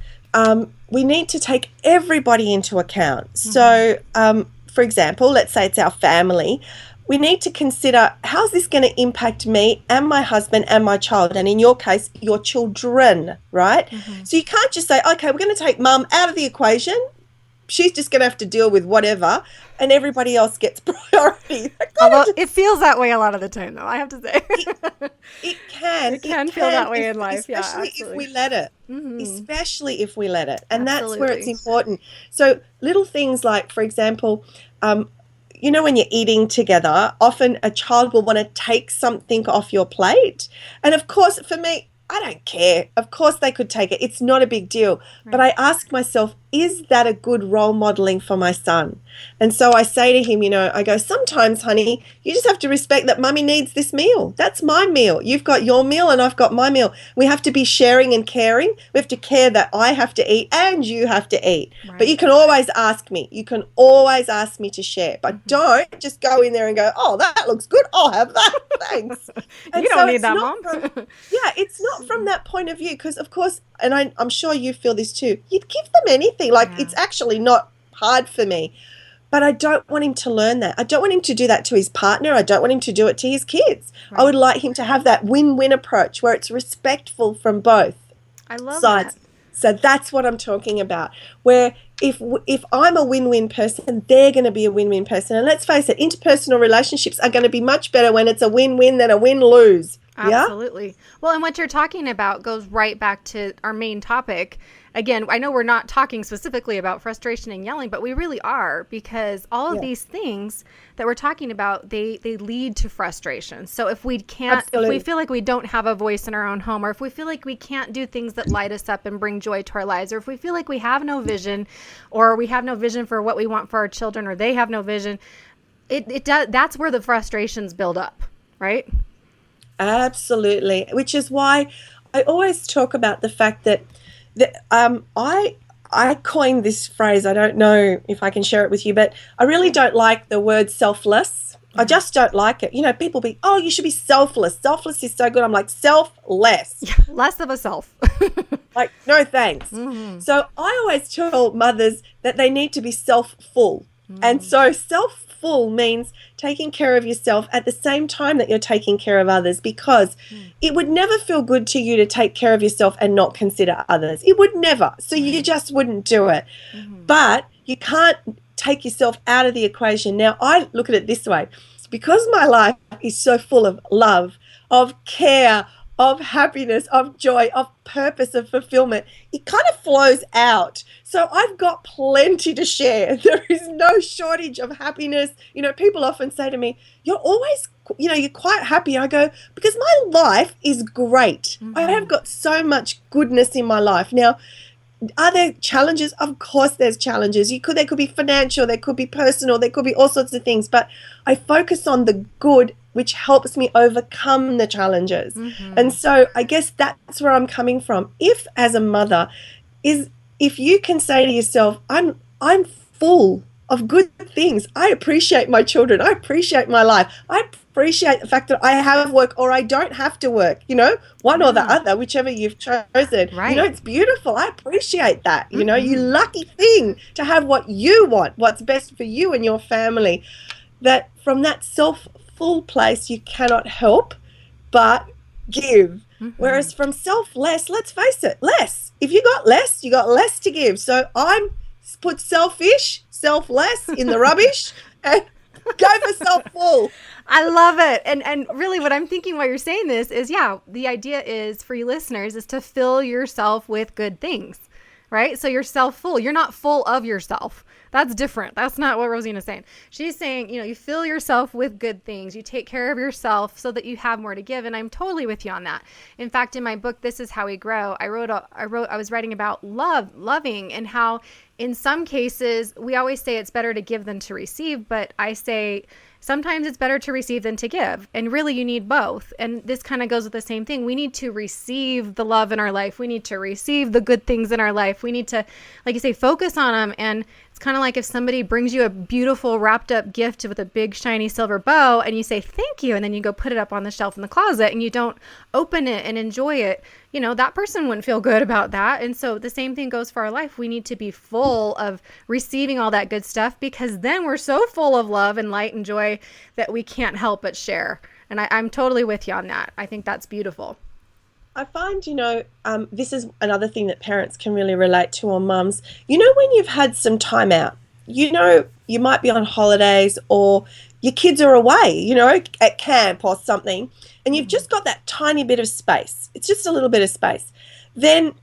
we need to take everybody into account. So, for example, let's say it's our family. We need to consider, how's this going to impact me and my husband and my child? And in your case, your children, right? So you can't just say, okay, we're going to take mum out of the equation. She's just going to have to deal with whatever, and everybody else gets priority. Although it feels that way a lot of the time, though, I have to say. It can feel that way in life, especially if we let it. Especially if we let it. And Absolutely. that's where it's important. So little things like, for example, when you're eating together, often a child will want to take something off your plate. And of course, for me, I don't care. Of course they could take it. It's not a big deal. Right. But I ask myself, is that a good role modeling for my son? And so I say to him, I go, sometimes, honey, you just have to respect that mummy needs this meal. That's my meal. You've got your meal and I've got my meal. We have to be sharing and caring. We have to care that I have to eat and you have to eat. Right. But you can always ask me. You can always ask me to share. But don't just go in there and go, oh, that looks good. I'll have that. Thanks. You don't need that, Mom. It's not from that point of view, because, of course, and I'm sure you feel this too, you'd give them anything. It's actually not hard for me. But I don't want him to learn that. I don't want him to do that to his partner. I don't want him to do it to his kids. Right. I would like him to have that win-win approach where it's respectful from both sides. That. So that's what I'm talking about, where if I'm a win-win person, they're going to be a win-win person. And let's face it, interpersonal relationships are going to be much better when it's a win-win than a win-lose. Absolutely. Yeah? Well, and what you're talking about goes right back to our main topic. Again, I know we're not talking specifically about frustration and yelling, but we really are, because all of these things that we're talking about, they lead to frustration. So if we can't, if we feel like we don't have a voice in our own home, or if we feel like we can't do things that light us up and bring joy to our lives, or if we feel like we have no vision, or we have no vision for what we want for our children, or they have no vision, that's where the frustrations build up, right? Absolutely. Which is why I always talk about the fact that I coined this phrase. I don't know if I can share it with you, but I really don't like the word selfless. I just don't like it. People be, oh, you should be selfless. Selfless is so good. I'm like, selfless. Less of a self. Like, no thanks. So I always tell mothers that they need to be self-full. And so self-full means taking care of yourself at the same time that you're taking care of others, because it would never feel good to you to take care of yourself and not consider others. It would never. So you just wouldn't do it. But you can't take yourself out of the equation. Now, I look at it this way. Because my life is so full of love, of care, of happiness, of joy, of purpose, of fulfillment, it kind of flows out. So I've got plenty to share. There is no shortage of happiness. People often say to me, you're always, you're quite happy. I go, because my life is great. I have got so much goodness in my life. Now, are there challenges? Of course there's challenges. There could be financial, there could be personal, there could be all sorts of things. But I focus on the good, which helps me overcome the challenges. And so I guess that's where I'm coming from. If, as a mother, if you can say to yourself, I'm full of good things. I appreciate my children. I appreciate my life. I appreciate the fact that I have work or I don't have to work, one or the other, whichever you've chosen. Right. It's beautiful. I appreciate that. You lucky thing to have what you want, what's best for you and your family. That from that self-full place, you cannot help but give. Whereas from selfless, let's face it, less. If you got less, you got less to give. So I'm put selfish, selfless in the rubbish, and Go for self-full. I love it. And really what I'm thinking while you're saying this is, the idea is for you listeners is to fill yourself with good things, right? So you're self-full. You're not full of yourself. That's different. That's not what Rosina's saying. She's saying, you fill yourself with good things. You take care of yourself so that you have more to give. And I'm totally with you on that. In fact, in my book, This Is How We Grow, I was writing about loving, and how in some cases we always say it's better to give than to receive. But I say sometimes it's better to receive than to give. And really you need both. And this kind of goes with the same thing. We need to receive the love in our life. We need to receive the good things in our life. We need to, like you say, focus on them. And it's kind of like if somebody brings you a beautiful wrapped up gift with a big shiny silver bow and you say, thank you. And then you go put it up on the shelf in the closet and you don't open it and enjoy it. That person wouldn't feel good about that. And so the same thing goes for our life. We need to be full of receiving all that good stuff, because then we're so full of love and light and joy that we can't help but share. And I'm totally with you on that. I think that's beautiful. I find, this is another thing that parents can really relate to, or mums. When you've had some time out, you might be on holidays or your kids are away, at camp or something, and you've just got that tiny bit of space. It's just a little bit of space. Then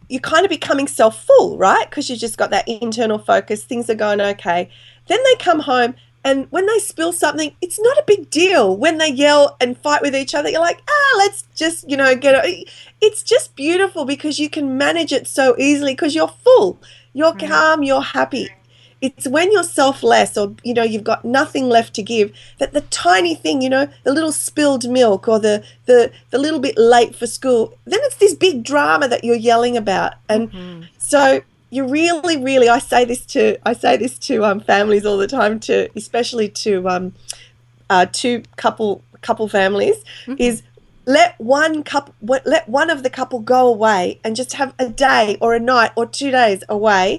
you're kind of becoming self-full, right? Because you've just got that internal focus. Things are going okay. Then they come home, and when they spill something, it's not a big deal. When they yell and fight with each other, you're like, let's just, get it. It's just beautiful because you can manage it so easily because you're full, you're calm, you're happy. It's when you're selfless, or, you've got nothing left to give, that the tiny thing, the little spilled milk or the little bit late for school, then it's this big drama that you're yelling about. And so you really, really, I say this to families all the time, especially to two couple families, is let one of the couple go away and just have a day or a night or 2 days away,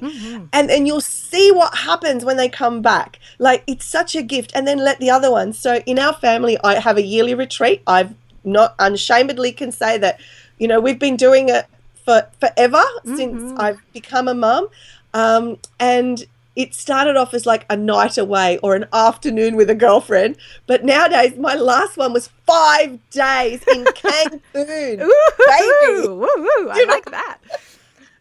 and then you'll see what happens when they come back. Like, it's such a gift. And then let the other one. So in our family, I have a yearly retreat. I've not unashamedly can say that, we've been doing it for forever since I've become a mum, and it started off as like a night away or an afternoon with a girlfriend, but nowadays my last one was 5 days in Cancun. Baby. I like that. And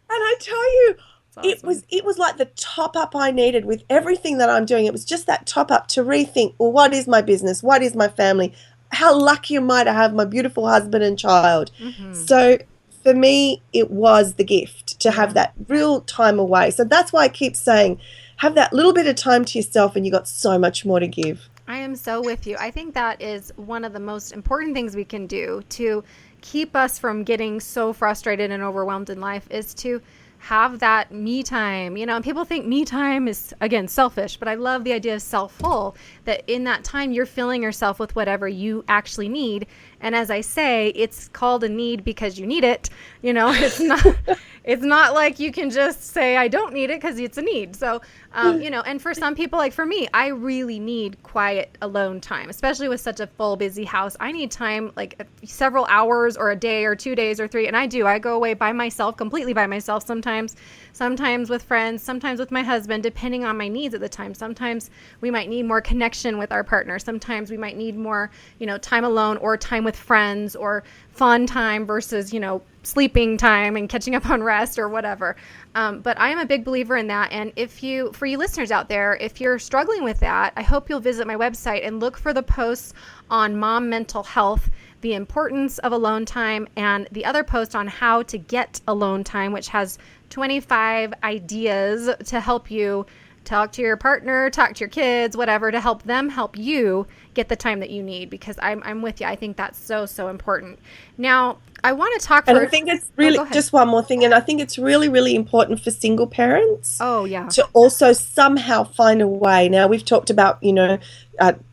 I tell you, awesome. it was like the top up I needed with everything that I'm doing. It was just that top up to rethink, well, what is my business? What is my family? How lucky am I to have my beautiful husband and child? So for me, it was the gift to have that real time away. So that's why I keep saying, have that little bit of time to yourself and you got so much more to give. I am so with you. I think that is one of the most important things we can do to keep us from getting so frustrated and overwhelmed in life, is to have that me time, and people think me time is, again, selfish, but I love the idea of self-full, that in that time you're filling yourself with whatever you actually need. And as I say, it's called a need because you need it. It's not like you can just say, I don't need it, because it's a need. So, and for some people, like for me, I really need quiet alone time, especially with such a full, busy house. I need time, like several hours or a day or 2 days or 3. And I go away by myself, completely by myself sometimes with friends, sometimes with my husband, depending on my needs at the time. Sometimes we might need more connection with our partner. Sometimes we might need more, time alone or time with friends, or fun time versus, sleeping time and catching up on rest or whatever. But I am a big believer in that. And for you listeners out there, if you're struggling with that, I hope you'll visit my website and look for the posts on mom mental health, the importance of alone time, and the other post on how to get alone time, which has 25 ideas to help you talk to your partner, talk to your kids, whatever, to help them help you get the time that you need, because I'm with you. I think that's so, so important. Now, I want to talk and I think it's really just one more thing, and I think it's really, really important for single parents to also somehow find a way. Now, we've talked about,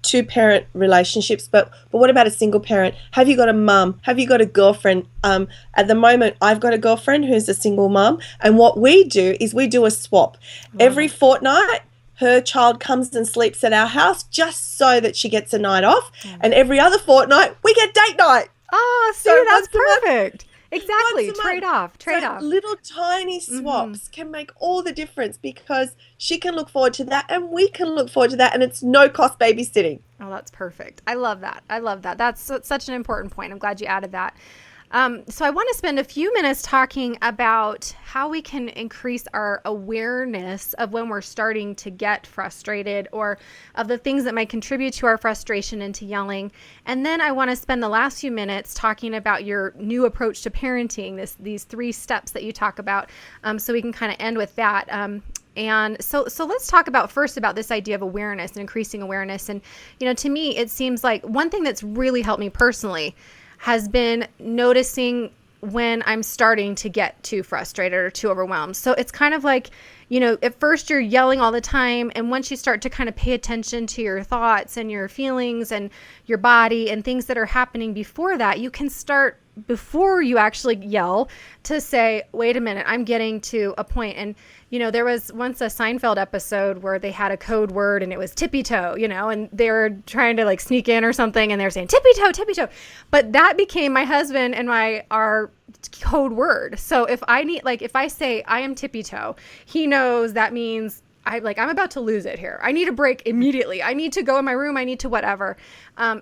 two-parent relationships, but what about a single parent? Have you got a mum? Have you got a girlfriend? At the moment, I've got a girlfriend who's a single mum, and what we do is we do a swap. Every fortnight, her child comes and sleeps at our house just so that she gets a night off, and every other fortnight, we get date night. Oh, see, that's perfect. Exactly. Once a month. Trade So off. little tiny swaps can make all the difference because she can look forward to that and we can look forward to that, and it's no cost babysitting. Oh, that's perfect. I love that. I love that. That's such an important point. I'm glad you added that. So I want to spend a few minutes talking about how we can increase our awareness of when we're starting to get frustrated, or of the things that might contribute to our frustration into yelling. And then I want to spend the last few minutes talking about your new approach to parenting, these 3 steps that you talk about, so we can kind of end with that. And so let's talk about this idea of awareness and increasing awareness. And, to me, it seems like one thing that's really helped me personally has been noticing when I'm starting to get too frustrated or too overwhelmed. So it's kind of like, at first you're yelling all the time. And once you start to kind of pay attention to your thoughts and your feelings and your body and things that are happening before that, you can start, before you actually yell, to say, wait a minute, I'm getting to a point. And, there was once a Seinfeld episode where they had a code word and it was tippy toe, and they were trying to like sneak in or something and they're saying tippy toe, tippy toe. But that became my husband and our code word. So if I say I am tippy toe, he knows that means I'm about to lose it here. I need a break immediately. I need to go in my room. I need to whatever,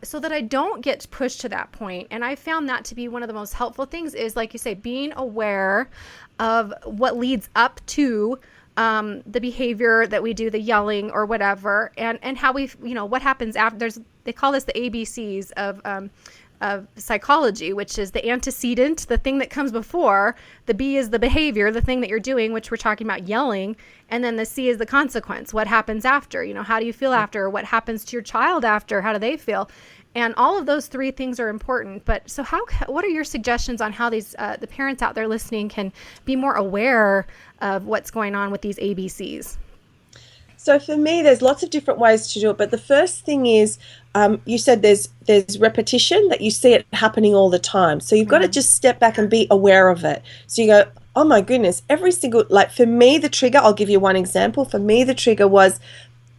so that I don't get pushed to that point. And I found that to be one of the most helpful things is, like you say, being aware of what leads up to the behavior that we do, the yelling or whatever, and how we, what happens after. They call this the ABCs of psychology, which is the antecedent, the thing that comes before. The B is the behavior, the thing that you're doing, which we're talking about yelling. And then the C is the consequence. What happens after? How do you feel after? What happens to your child after? How do they feel? And all of those 3 things are important. But so what are your suggestions on how these the parents out there listening can be more aware of what's going on with these ABCs? So for me, there's lots of different ways to do it. But the first thing is, you said there's repetition, that you see it happening all the time. So you've got to just step back and be aware of it. So you go, oh my goodness, every single, for me, the trigger, I'll give you one example. For me, the trigger was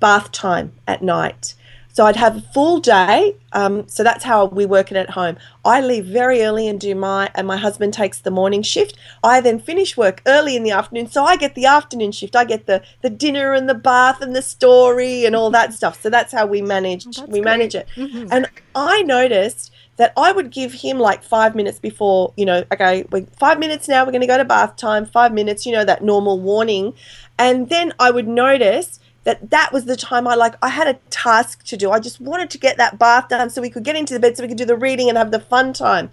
bath time at night. So I'd have a full day. So that's how we work it at home. I leave very early and and my husband takes the morning shift. I then finish work early in the afternoon. So I get the afternoon shift. I get the dinner and the bath and the story and all that stuff. So that's how we manage it. Mm-hmm. And I noticed that I would give him 5 minutes before, okay, 5 minutes now, we're going to go to bath time, 5 minutes, that normal warning. And then I would notice that was the time I had a task to do. I just wanted to get that bath done so we could get into the bed, so we could do the reading and have the fun time.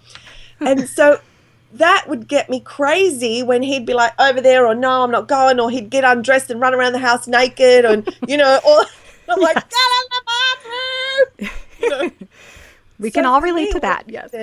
And so that would get me crazy when he'd be over there, or no, I'm not going, or he'd get undressed and run around the house naked, and, or I'm yes. Get in the bathroom! We can all relate to that, yes.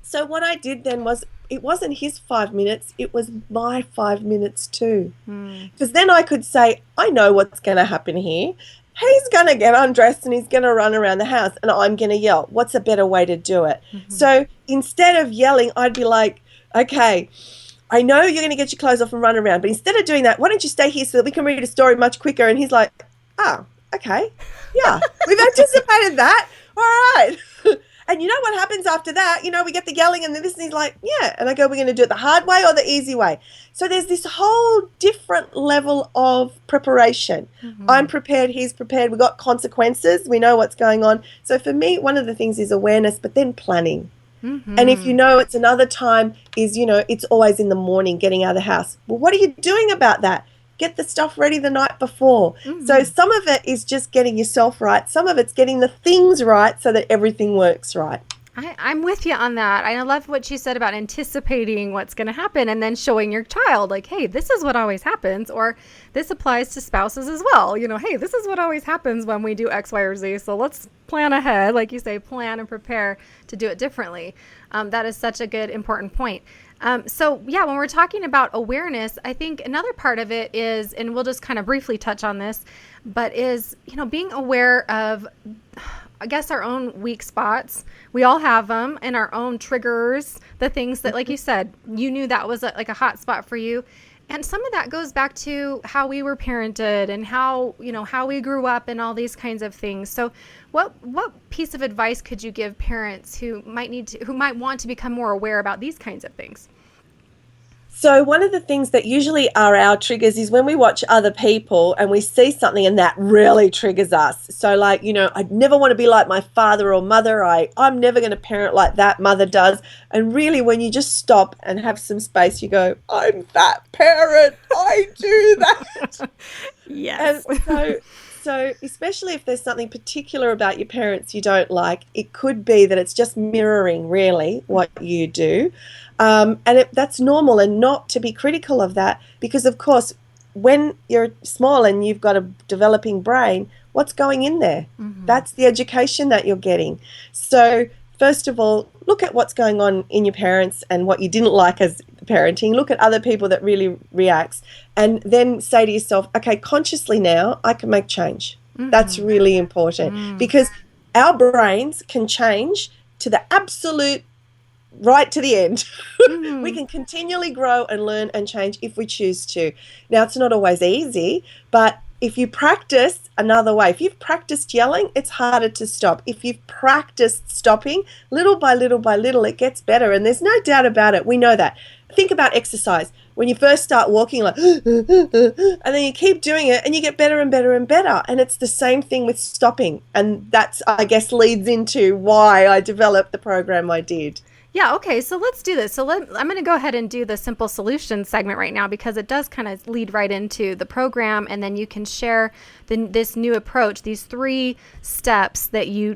So what I did then was, it wasn't his 5 minutes, it was my 5 minutes too. Because then I could say, I know what's going to happen here. He's going to get undressed and he's going to run around the house and I'm going to yell. What's a better way to do it? Mm-hmm. So instead of yelling, I'd be like, okay, I know you're going to get your clothes off and run around, but instead of doing that, why don't you stay here so that we can read a story much quicker? And he's like, oh, okay, yeah, we've anticipated that. All right. And you know what happens after that? We get the yelling and this, and he's like, yeah. And I go, we're going to do it the hard way or the easy way. So there's this whole different level of preparation. Mm-hmm. I'm prepared, he's prepared. We've got consequences. We know what's going on. So for me, one of the things is awareness, but then planning. Mm-hmm. And if it's another time is, it's always in the morning getting out of the house. Well, what are you doing about that? Get the stuff ready the night before. Mm-hmm. So some of it is just getting yourself right. Some of it's getting the things right so that everything works right. I'm with you on that. I love what you said about anticipating what's going to happen and then showing your child, hey, this is what always happens, or this applies to spouses as well. Hey, this is what always happens when we do X, Y, or Z. So let's plan ahead, like you say, plan and prepare to do it differently. That is such a good, important point. So yeah, when we're talking about awareness, I think another part of it is, and we'll just kind of briefly touch on this, but is, being aware of, I guess, our own weak spots. We all have them, and our own triggers, the things that, like you said, you knew that was a hot spot for you. And some of that goes back to how we were parented and how, how we grew up and all these kinds of things. So what piece of advice could you give parents who might want to become more aware about these kinds of things? So one of the things that usually are our triggers is when we watch other people and we see something and that really triggers us. So like, I'd never want to be like my father or mother. I'm never going to parent like that mother does. And really when you just stop and have some space, you go, I'm that parent. I do that. Yes. And so especially if there's something particular about your parents you don't like, it could be that it's just mirroring really what you do. That's normal, and not to be critical of that, because of course when you're small and you've got a developing brain, what's going in there? Mm-hmm. That's the education that you're getting. So first of all, look at what's going on in your parents and what you didn't like as parenting. Look at other people that really reacts, and then say to yourself, okay, consciously now I can make change. Mm-hmm. That's really important, because our brains can change to the absolute right to the end. Mm-hmm. We can continually grow and learn and change if we choose to. Now, it's not always easy, but if you practice another way, if you've practiced yelling, it's harder to stop. If you've practiced stopping, little by little by little, it gets better. And there's no doubt about it. We know that. Think about exercise. When you first start walking, like, and then you keep doing it and you get better and better and better. And it's the same thing with stopping. And that's, I guess, leads into why I developed the program I did. Yeah, okay, so let's do this. I'm going to go ahead and do the simple solutions segment right now, because it does kind of lead right into the program, and then you can share this new approach, these 3 steps that you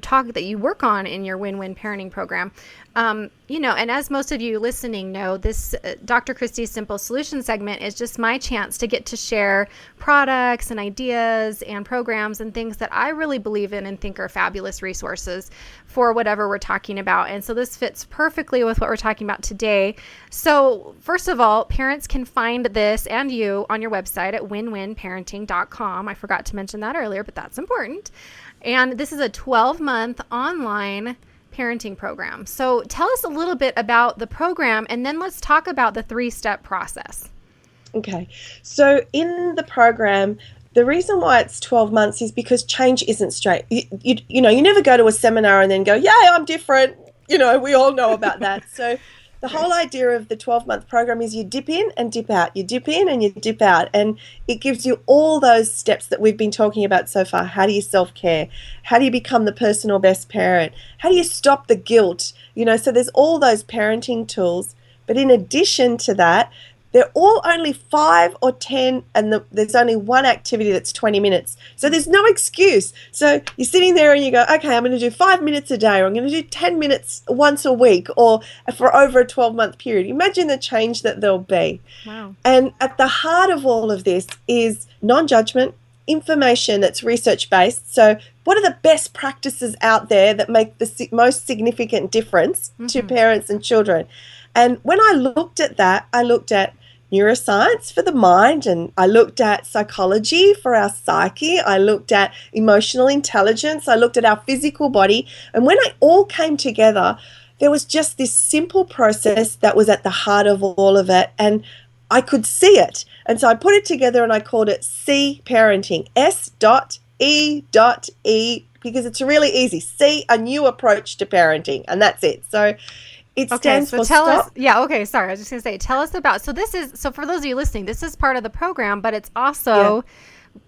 work on in your win-win parenting program. And as most of you listening know, this Dr. Christie's Simple Solutions segment is just my chance to get to share products and ideas and programs and things that I really believe in and think are fabulous resources for whatever we're talking about. And so this fits perfectly with what we're talking about today. So first of all, parents can find this and you on your website at winwinparenting.com. I forgot to mention that earlier, but that's important. And this is a 12-month online parenting program. So tell us a little bit about the program, and then let's talk about the 3-step process. Okay. So in the program, the reason why it's 12 months is because change isn't straight. You never go to a seminar and then go, yay, I'm different. We all know about that. So the whole idea of the 12-month program is you dip in and dip out. You dip in and you dip out. And it gives you all those steps that we've been talking about so far. How do you self-care? How do you become the personal best parent? How do you stop the guilt? So there's all those parenting tools. But in addition to that, they're all only 5 or 10, and there's only one activity that's 20 minutes. So there's no excuse. So you're sitting there and you go, okay, I'm going to do 5 minutes a day, or I'm going to do 10 minutes once a week, or for over a 12-month period. Imagine the change that there'll be. Wow. And at the heart of all of this is non-judgment, information that's research-based. So what are the best practices out there that make the most significant difference to parents and children? And when I looked at that, I looked at neuroscience for the mind, and I looked at psychology for our psyche. I looked at emotional intelligence. I looked at our physical body. And when it all came together, there was just this simple process that was at the heart of all of it. And I could see it. And so I put it together and I called it C Parenting, S.E.E, because it's really easy. See, a new approach to parenting. And that's it. So it stands for stop. Yeah, okay, sorry. I was just going to say, tell us about, so for those of you listening, this is part of the program, but it's also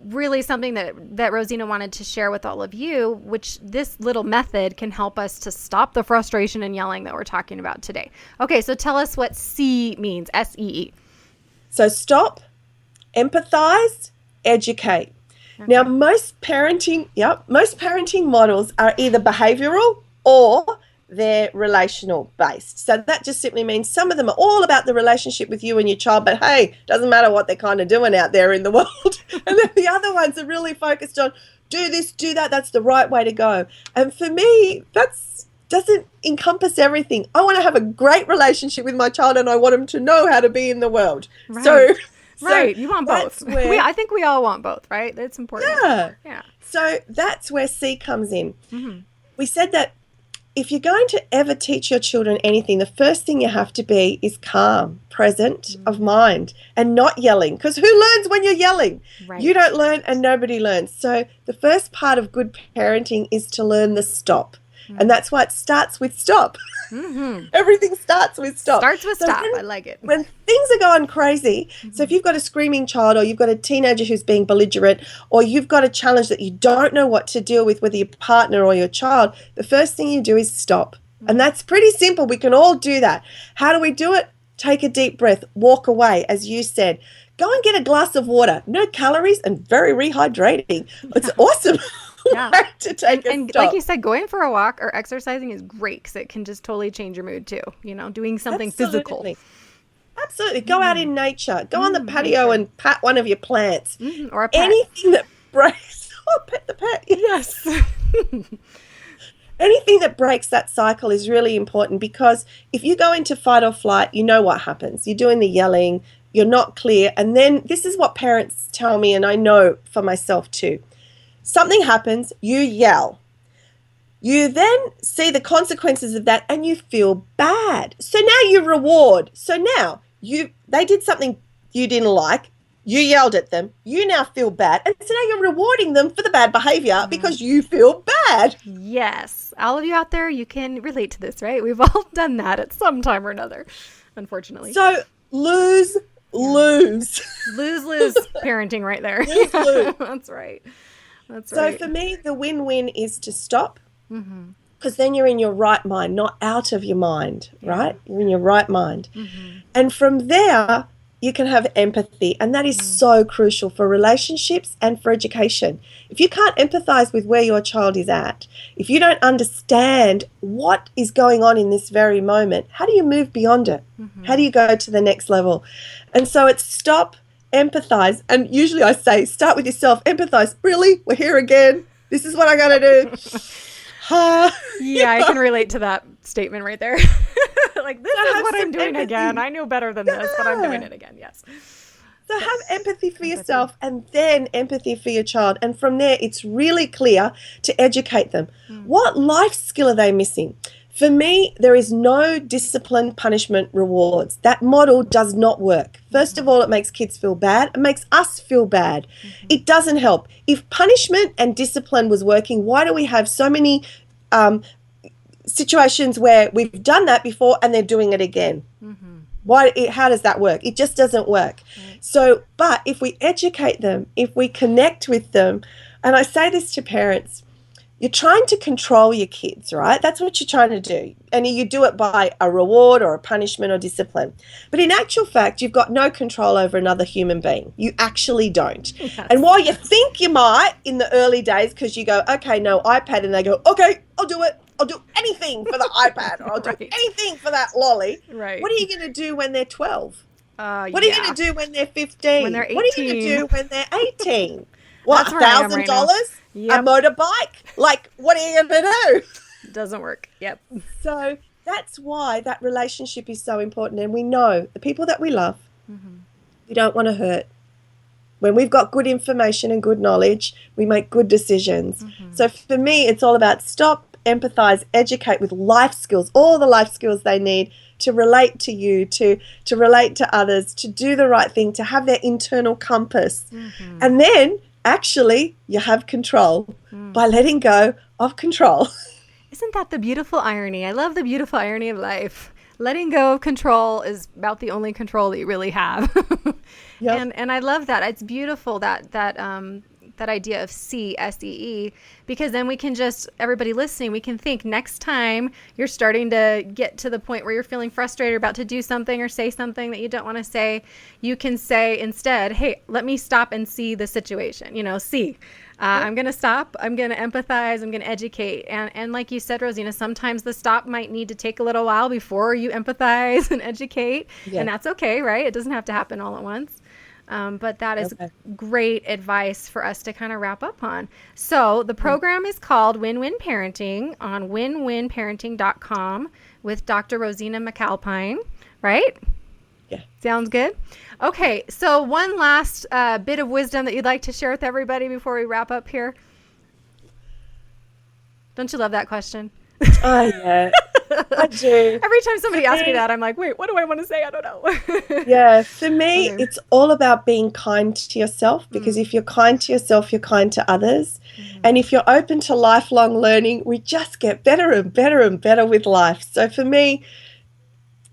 really something that Rosina wanted to share with all of you, which this little method can help us to stop the frustration and yelling that we're talking about today. Okay, so tell us what C means, S-E-E. So stop, empathize, educate. Okay. Now, most parenting models are either behavioral or they're relational based. So that just simply means some of them are all about the relationship with you and your child, but hey, doesn't matter what they're kind of doing out there in the world. And then the other ones are really focused on do this, do that, that's the right way to go. And for me, doesn't encompass everything. I want to have a great relationship with my child and I want them to know how to be in the world. Right. So you want both. I think we all want both, right? That's important. Yeah. So that's where C comes in. Mm-hmm. We said that if you're going to ever teach your children anything, the first thing you have to be is calm, present of mind, and not yelling. Because who learns when you're yelling? Right. You don't learn and nobody learns. So the first part of good parenting is to learn the stop. And that's why it starts with stop. Everything starts with stop. Starts with stop. When, I like it. When things are going crazy, so if you've got a screaming child, or you've got a teenager who's being belligerent, or you've got a challenge that you don't know what to deal with your partner or your child, the first thing you do is stop. And that's pretty simple. We can all do that. How do we do it? Take a deep breath, walk away, as you said. Go and get a glass of water. No calories and very rehydrating. It's awesome. Yeah. To take and stop. Like you said, going for a walk or exercising is great because it can just totally change your mood too. Doing something physical. Absolutely. Go out in nature. Go on the patio and pat one of your plants. Or a pet. Anything that breaks. Oh, pet the pet. Yes. Anything that breaks that cycle is really important, because if you go into fight or flight, you know what happens. You're doing the yelling. You're not clear. And then this is what parents tell me, and I know for myself too. Something happens, you yell. You then see the consequences of that and you feel bad. So now you reward. So now they did something you didn't like. You yelled at them. You now feel bad. And so now you're rewarding them for the bad behavior because you feel bad. Yes. All of you out there, you can relate to this, right? We've all done that at some time or another, unfortunately. So lose. Lose parenting right there. Lose. That's right. So for me, the win-win is to stop, because then you're in your right mind, not out of your mind, right? You're in your right mind. And from there, you can have empathy, and that is so crucial for relationships and for education. If you can't empathize with where your child is at, if you don't understand what is going on in this very moment, how do you move beyond it? How do you go to the next level? And so it's stop, empathize, and usually I say start with yourself. Empathize. Really? We're here again. This is what I gotta do. I can relate to that statement right there. Like, this is what I'm doing again. I know better than this, but I'm doing it again. Yes. So have empathy for yourself, and then empathy for your child. And from there, it's really clear to educate them. What life skill are they missing? For me, there is no discipline, punishment, rewards. That model does not work. First of all, it makes kids feel bad. It makes us feel bad. It doesn't help. If punishment and discipline was working, why do we have so many situations where we've done that before and they're doing it again? How does that work? It just doesn't work. So, but if we educate them, if we connect with them, and I say this to parents, you're trying to control your kids, right? That's what you're trying to do. And you do it by a reward or a punishment or discipline. But in actual fact, you've got no control over another human being. You actually don't. Yes. And while you think you might in the early days, because you go, okay, no, iPad, and they go, okay, I'll do it. I'll do anything for the iPad, or I'll do anything for that lolly. Right. What are you going to do when they're 12? What are you going to do when they're 15? When they're 18? What are you going to do when they're 18? What, $1,000? Yep. A motorbike? Like, what are you going to do? Doesn't work. Yep. So that's why that relationship is so important. And we know the people that we love, we don't want to hurt. When we've got good information and good knowledge, we make good decisions. So for me, it's all about stop, empathize, educate with life skills, all the life skills they need to relate to you, to relate to others, to do the right thing, to have their internal compass. And then actually you have control by letting go of control. Isn't that the beautiful irony? I love the beautiful irony of life. Letting go of control is about the only control that you really have. Yep. And I love that. It's beautiful that idea of SEE, because then we can just, everybody listening, we can think next time you're starting to get to the point where you're feeling frustrated, about to do something or say something that you don't want to say, you can say instead, hey, let me stop and see the situation, see. I'm going to stop. I'm going to empathize. I'm going to educate. And like you said, Rosina, sometimes the stop might need to take a little while before you empathize and educate. Yeah. And that's okay, right? It doesn't have to happen all at once. But that is great advice for us to kind of wrap up on. So the program is called Win-Win Parenting on winwinparenting.com with Dr. Rosina McAlpine, right? Yeah. Sounds good. Okay. So one last bit of wisdom that you'd like to share with everybody before we wrap up here. Don't you love that question? Oh, yeah, I do. Every time For somebody asks me me, that, I'm like, wait, what do I want to say? I don't know. yeah, for me, Okay. it's all about being kind to yourself, because Mm, if you're kind to yourself, you're kind to others. And mhm, if you're open to lifelong learning, we just get better and better and better with life. So for me,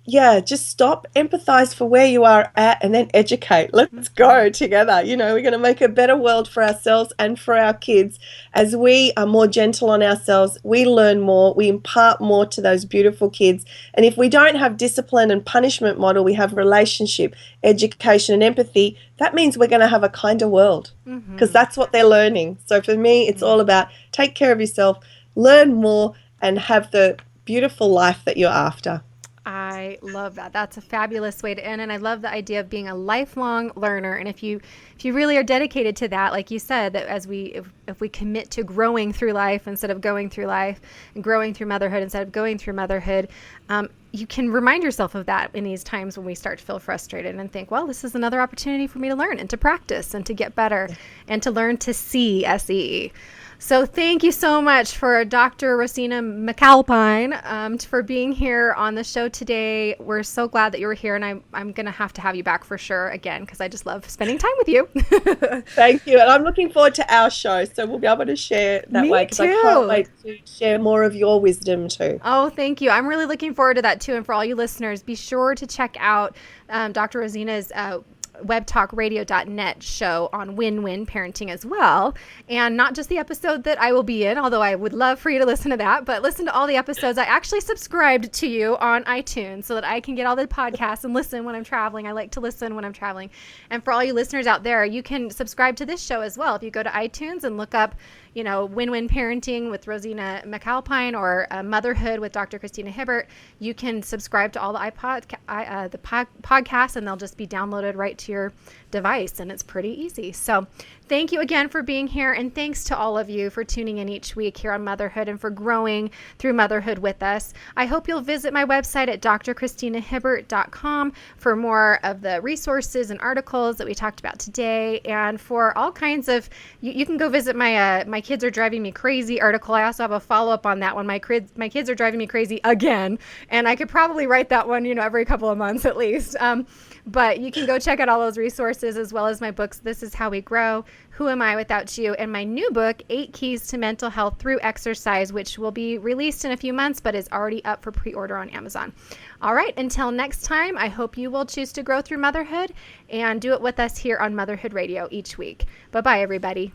yeah, just stop, empathize for where you are at, and then educate. Let's mhm, go together. We're going to make a better world for ourselves and for our kids. As we are more gentle on ourselves, we learn more, we impart more to those beautiful kids. And if we don't have discipline and punishment model, we have relationship, education, and empathy, that means we're going to have a kinder world, because mhm, that's what they're learning. So for me, it's mhm. all about take care of yourself, learn more, and have the beautiful life that you're after. I love that. That's a fabulous way to end, and I love the idea of being a lifelong learner. And if you really are dedicated to that, like you said, that as if we commit to growing through life instead of going through life, and growing through motherhood instead of going through motherhood, you can remind yourself of that in these times when we start to feel frustrated and think, well, this is another opportunity for me to learn and to practice and to get better and to learn to see SEE. So thank you so much for Dr. Rosina McAlpine for being here on the show today. We're so glad that you were here, and I'm going to have you back for sure again, because I just love spending time with you. Thank you. And I'm looking forward to our show. So we'll be able to share that Me way, because I can't too. wait to share more of your wisdom too. Oh, thank you. I'm really looking forward to that too. And for all you listeners, be sure to check out Dr. Rosina's webtalkradio.net show on win-win parenting as well, and not just the episode that I will be in, although I would love for you to listen to that, but listen to all the episodes. I actually subscribed to you on iTunes so that I can get all the podcasts and listen when I'm traveling. I like to listen when I'm traveling. And for all you listeners out there, you can subscribe to this show as well. If you go to iTunes and look up Win-Win Parenting with Rosina McAlpine, or Motherhood with Dr. Christina Hibbert, you can subscribe to all the podcasts, and they'll just be downloaded right to your device, and it's pretty easy. So thank you again for being here, and thanks to all of you for tuning in each week here on Motherhood and for growing through motherhood with us. I hope you'll visit my website at drchristinahibbert.com for more of the resources and articles that we talked about today, and for all kinds of, you can go visit my kids are driving me crazy article. I also have a follow-up on that one. My kids are driving me crazy again, and I could probably write that one every couple of months at least. But you can go check out all those resources, as well as my books, This Is How We Grow, Who Am I Without You, and my new book, 8 Keys to Mental Health Through Exercise, which will be released in a few months, but is already up for pre-order on Amazon. All right, until next time, I hope you will choose to grow through motherhood and do it with us here on Motherhood Radio each week. Bye-bye, everybody.